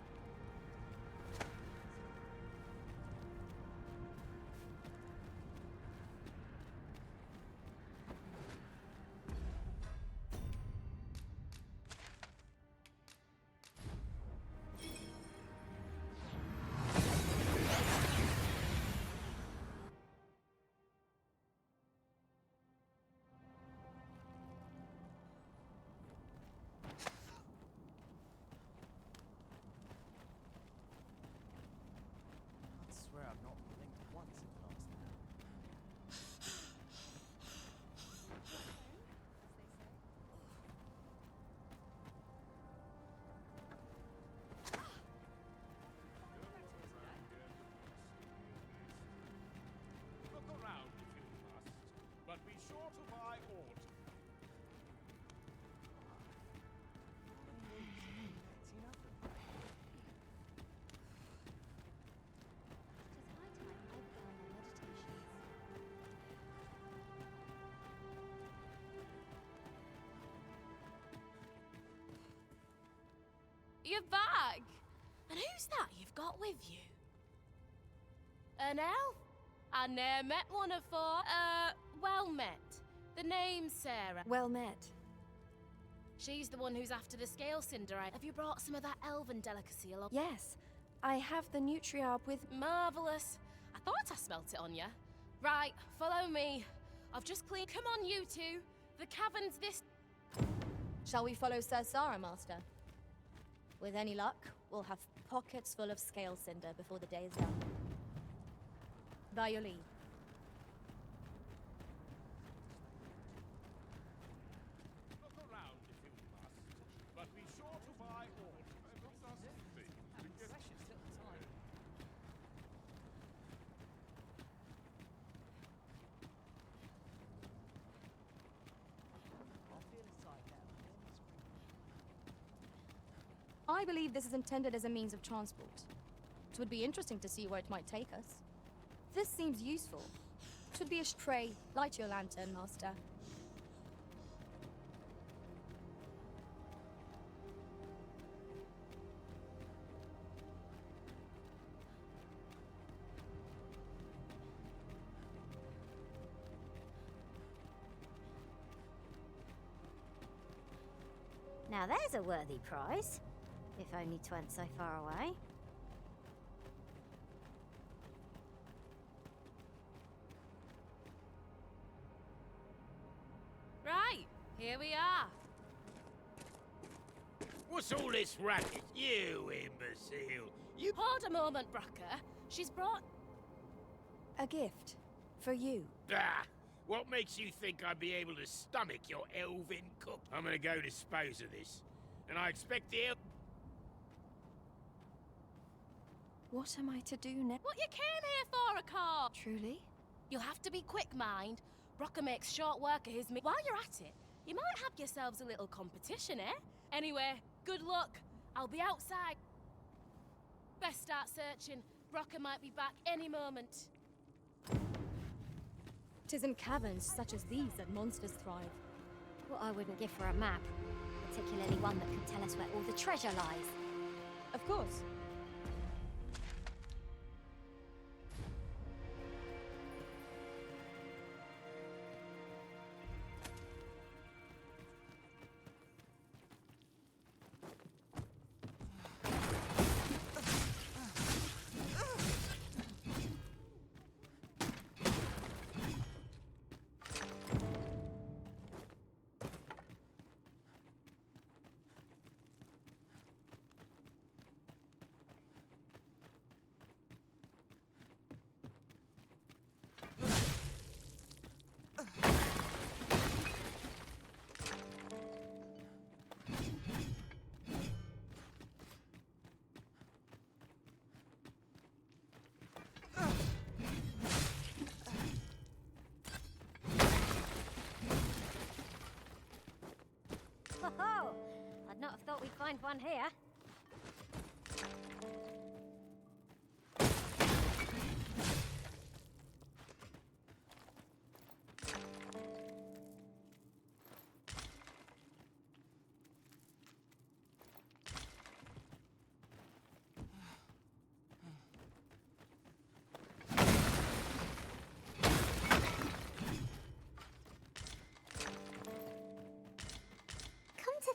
you're back. And who's that you've got with you? An elf? I ne'er met one afore. Well met. The name's Sarah. Well met. She's the one who's after the scale cinder. Have you brought some of that elven delicacy along? Yes, I have the Nutriarb with... Marvellous. I thought I smelt it on you. Right, follow me. I've just cleaned... Come on, you two. The cavern's this... Shall we follow Sir Sarah, Master? With any luck, we'll have pockets full of scale cinder before the day is done. By your leave. Look around if you must, but be sure to buy all. I believe this is intended as a means of transport. It would be interesting to see where it might take us. This seems useful. It would be a pray. Light your lantern, Master. Now there's a worthy prize. If only 'twant so far away. Right, here we are. What's all this racket, you imbecile? You... Hold a moment, Brocker. She's brought... A gift. For you. Ah! What makes you think I'd be able to stomach your elven cook? I'm gonna go dispose of this. And I expect the What am I to do next? What you came here for, a car? Truly? You'll have to be quick, mind. Brocker makes short work of his meat. While you're at it, you might have yourselves a little competition, eh? Anyway, good luck. I'll be outside. Best start searching. Brocker might be back any moment. 'Tis in caverns such as these that monsters thrive. What I wouldn't give for a map. Particularly one that could tell us where all the treasure lies. Of course. Oh, I'd not have thought we'd find one here.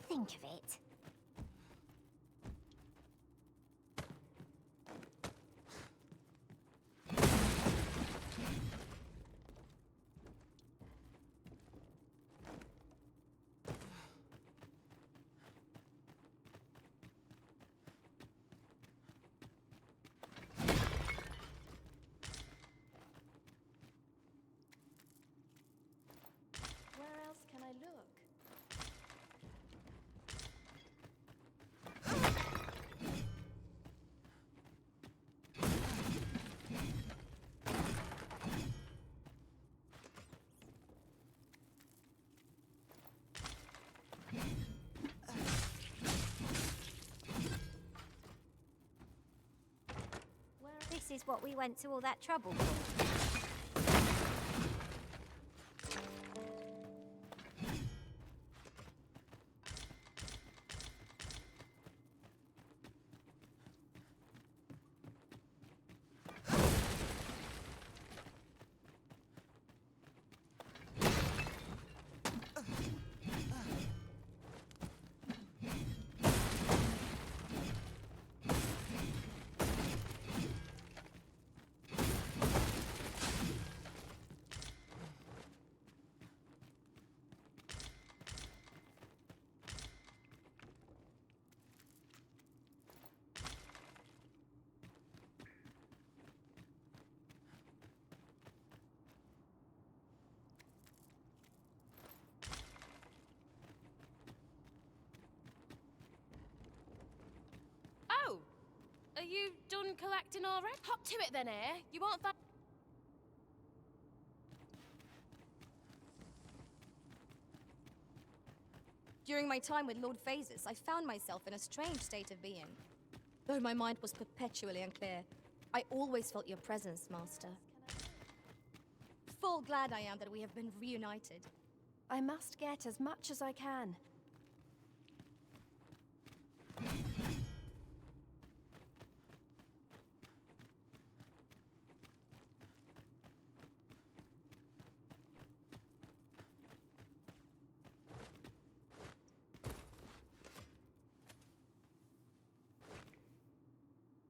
Think of it. Where else can I look? This is what we went to all that trouble for. you done collecting already? Hop to it then, eh? You won't find... During my time with Lord Phases, I found myself in a strange state of being. Though my mind was perpetually unclear, I always felt your presence, Master. Full glad I am that we have been reunited. I must get as much as I can.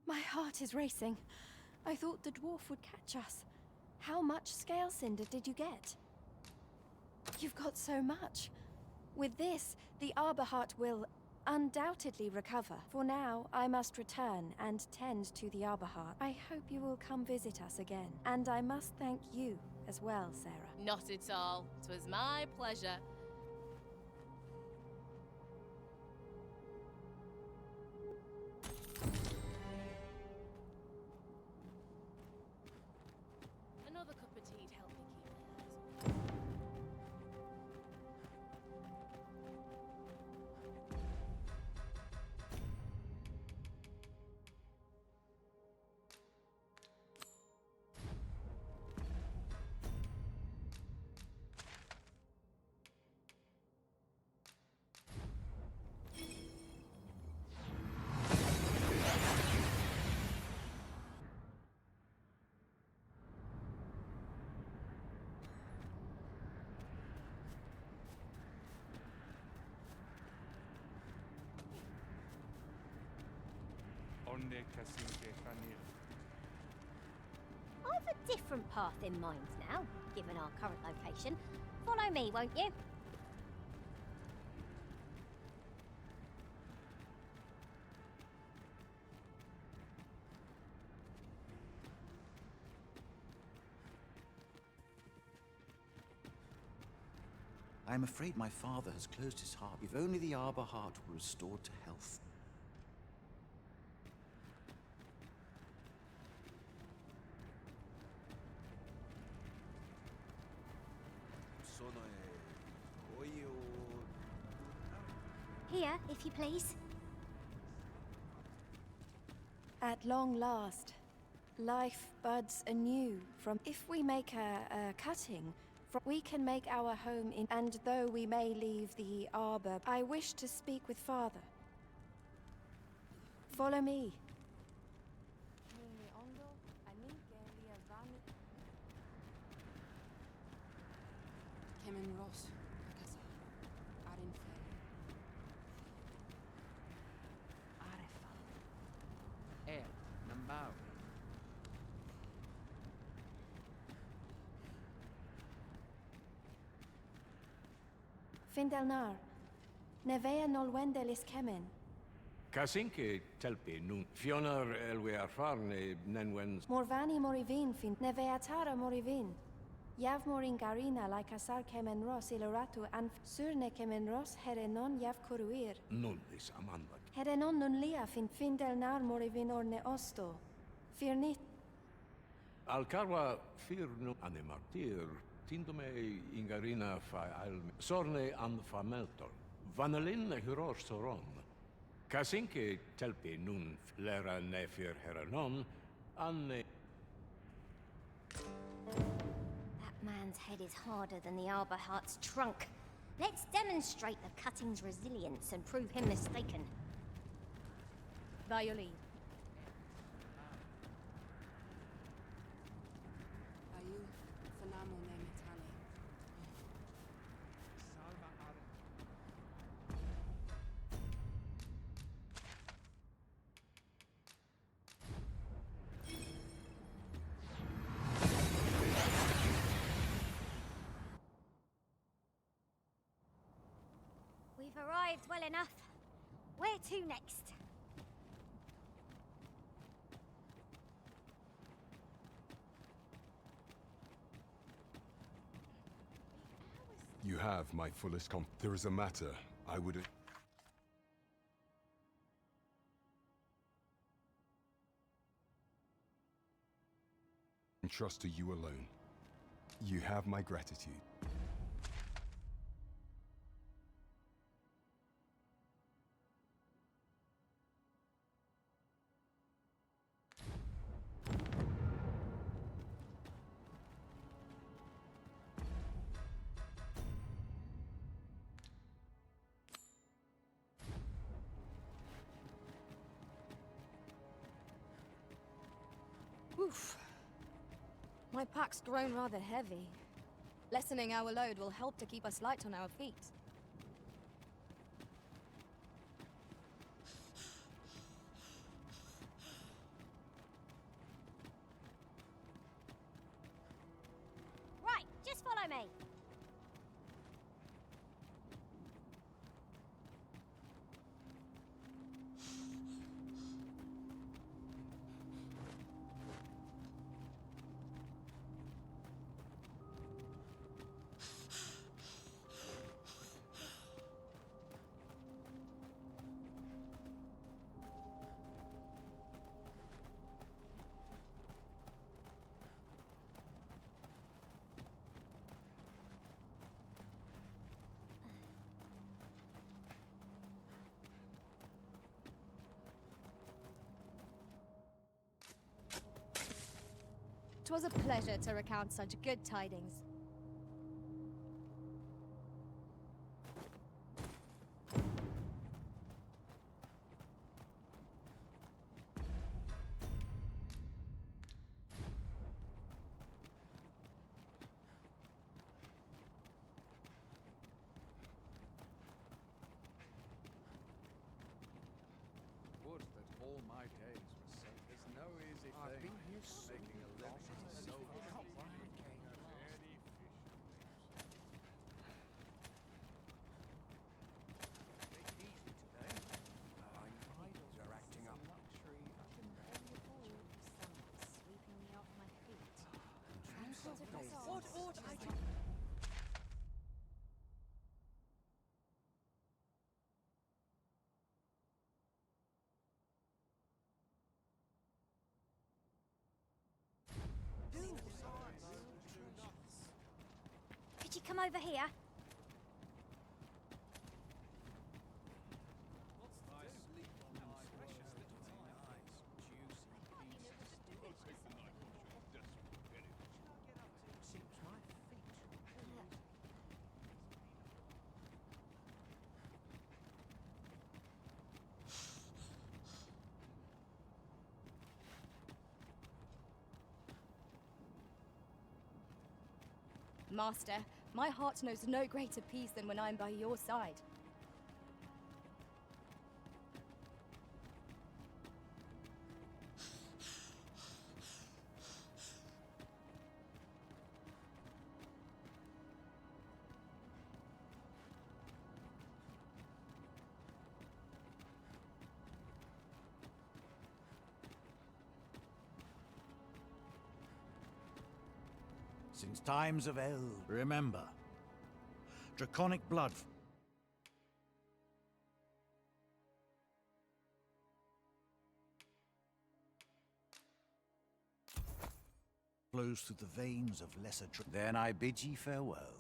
My heart is racing. I thought the dwarf would catch us. How much scale cinder did you get? You've got so much. With this, the Arbor Heart will undoubtedly recover. For now, I must return and tend to the Arbor Heart. I hope you will come visit us again. And I must thank you as well, Sarah. Not at all. 'Twas my pleasure. Another cup of tea'd help me keep my eyes open. I've a different path in mind now, given our current location. Follow me, won't you? I'm afraid my father has closed his heart. If only the Arbor Heart were restored to health. Here, if you please. At long last, life buds anew from... If we make a cutting, we can make our home in... And though we may leave the arbor, I wish to speak with Father. Follow me. Findelnar, nevea nolwendelis kemen. Kasinke telpi nun Fionar elwe arfarne nenwens. Morvani morivin fin nevea tara morivin. Yav morin garina like asar kemen ros iloratu and surne kemen ros herenon yav kuruir. Nun is amanvat. Herenon nun lia fin findelnar morivin orne osto. Firnit. Alcarwa firnu ane martir. Tindome ingarina fa alme. Sorne an fameltor. Vanelin hyros soron. Kasinke telpi nun lera nefir heranon. Anne. That man's head is harder than the Arbor Heart's trunk. Let's demonstrate the cutting's resilience and prove him mistaken. By your leave. We've arrived well enough. Where to next? You have my fullest There is a matter I would... and trust to you alone. You have my gratitude. Oof. My pack's grown rather heavy. Lessening our load will help to keep us light on our feet. Right, just follow me. It was a pleasure to recount such good tidings. Would that all my days were so. There's no easy thing. I've been here making a living is so What ought I to... Could you come over here? Master, my heart knows no greater peace than when I'm by your side. Since times of eld, remember, draconic blood flows through the veins of lesser Then I bid ye farewell.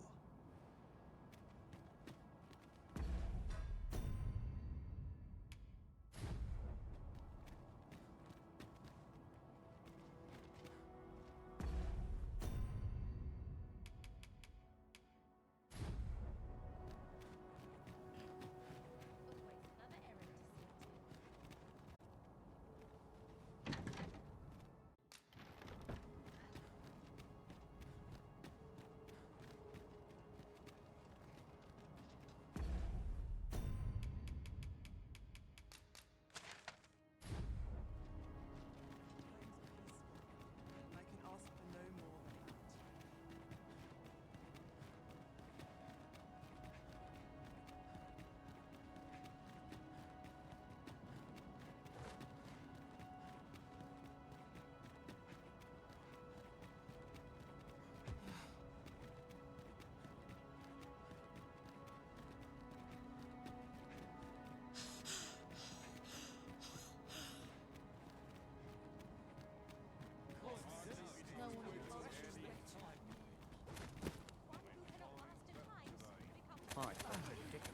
Right, predicament.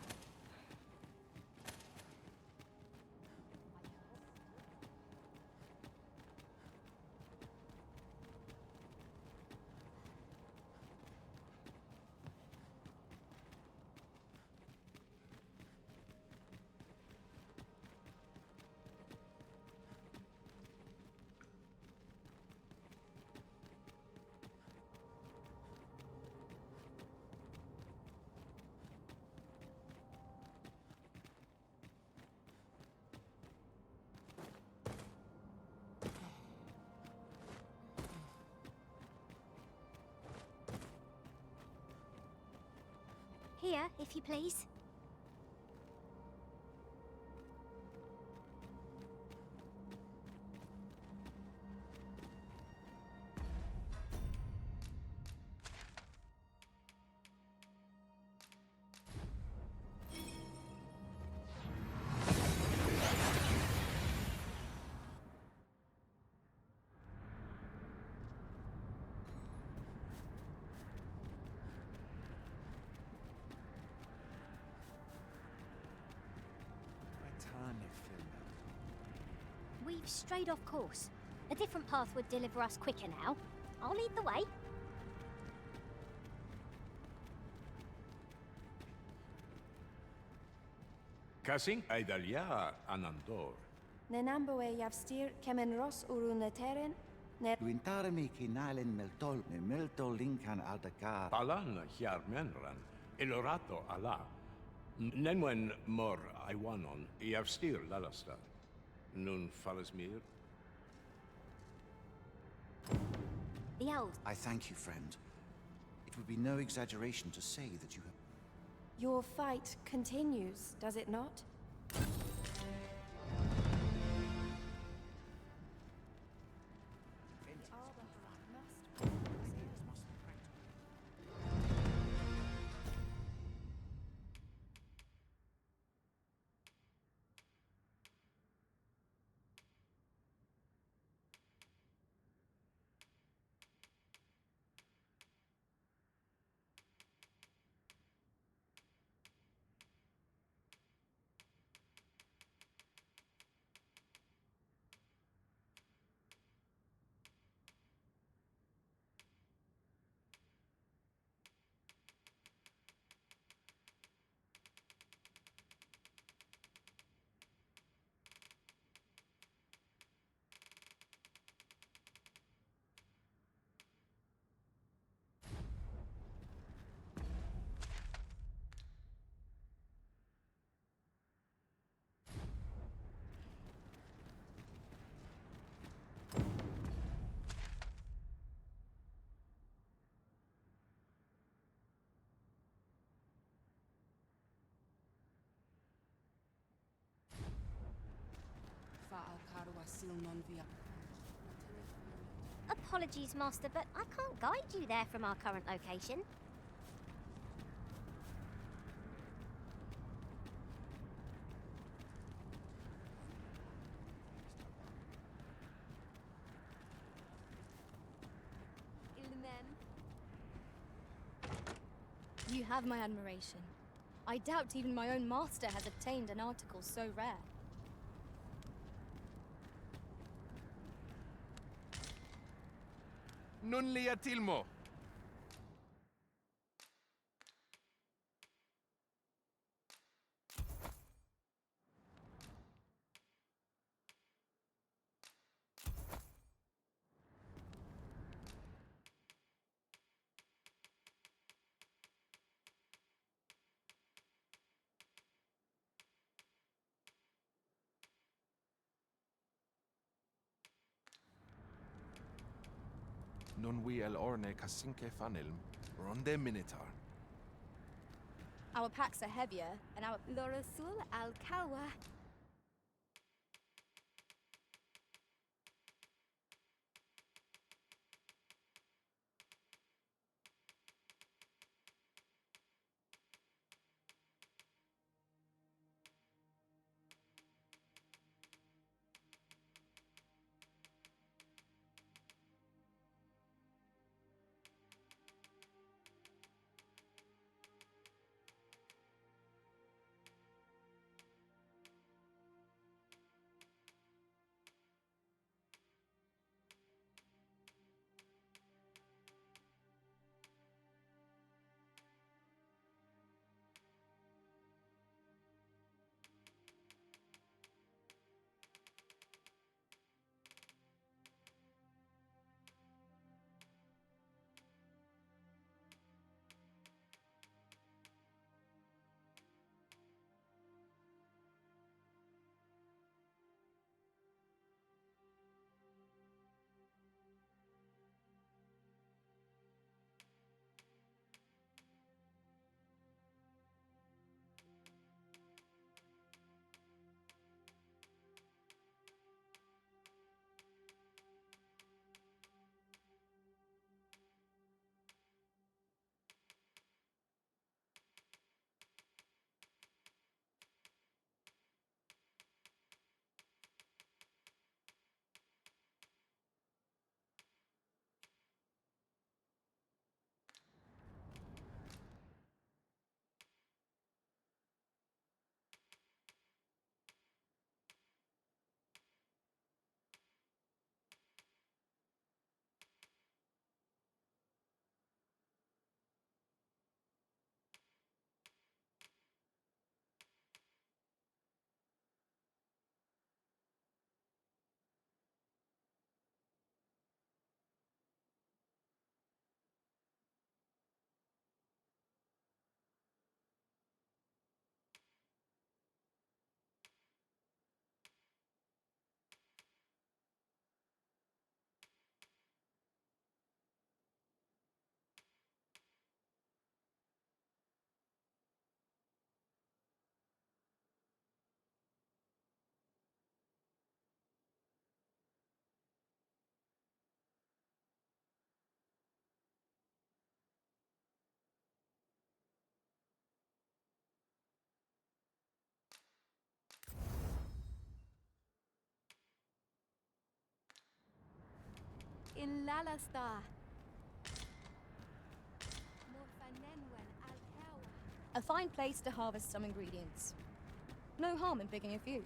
Here, if you please. We've strayed off course. A different path would deliver us quicker now. I'll lead the way. Kasing Aidalia Anandor. Nenamboe Yavstir Kemen Ros Uruneteren, Luintarmi kinalen meltol ne meltol linkan aldakar. Palan Hjarmenran, Elorato ala. Nenwen mor Iwanon, Yavstir Lalasta. Nun Falasmir. The elves. I thank you, friend. It would be no exaggeration to say that you have... your fight continues, does it not? Apologies, Master, but I can't guide you there from our current location. You have my admiration. I doubt even my own master has obtained an article so rare. Nun lia tilmo. Non we el orne casinque fanilm, ronde minitar. Our packs are heavier, and our Lorosul al-Kawa. in Lalastar. A fine place to harvest some ingredients. No harm in picking a few.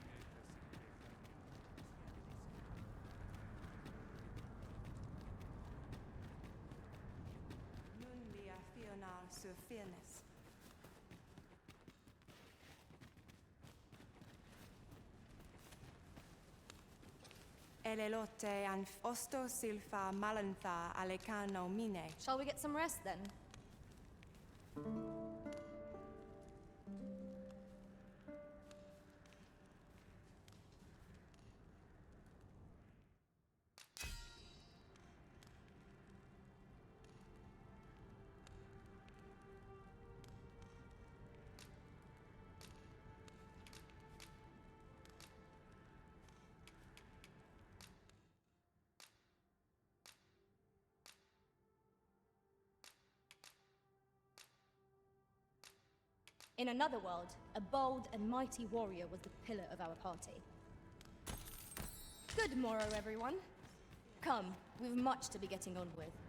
Elelote and osto silfa malantha alecano mine. Shall we get some rest then? In another world, a bold and mighty warrior was the pillar of our party. Good morrow, everyone. Come, we've much to be getting on with.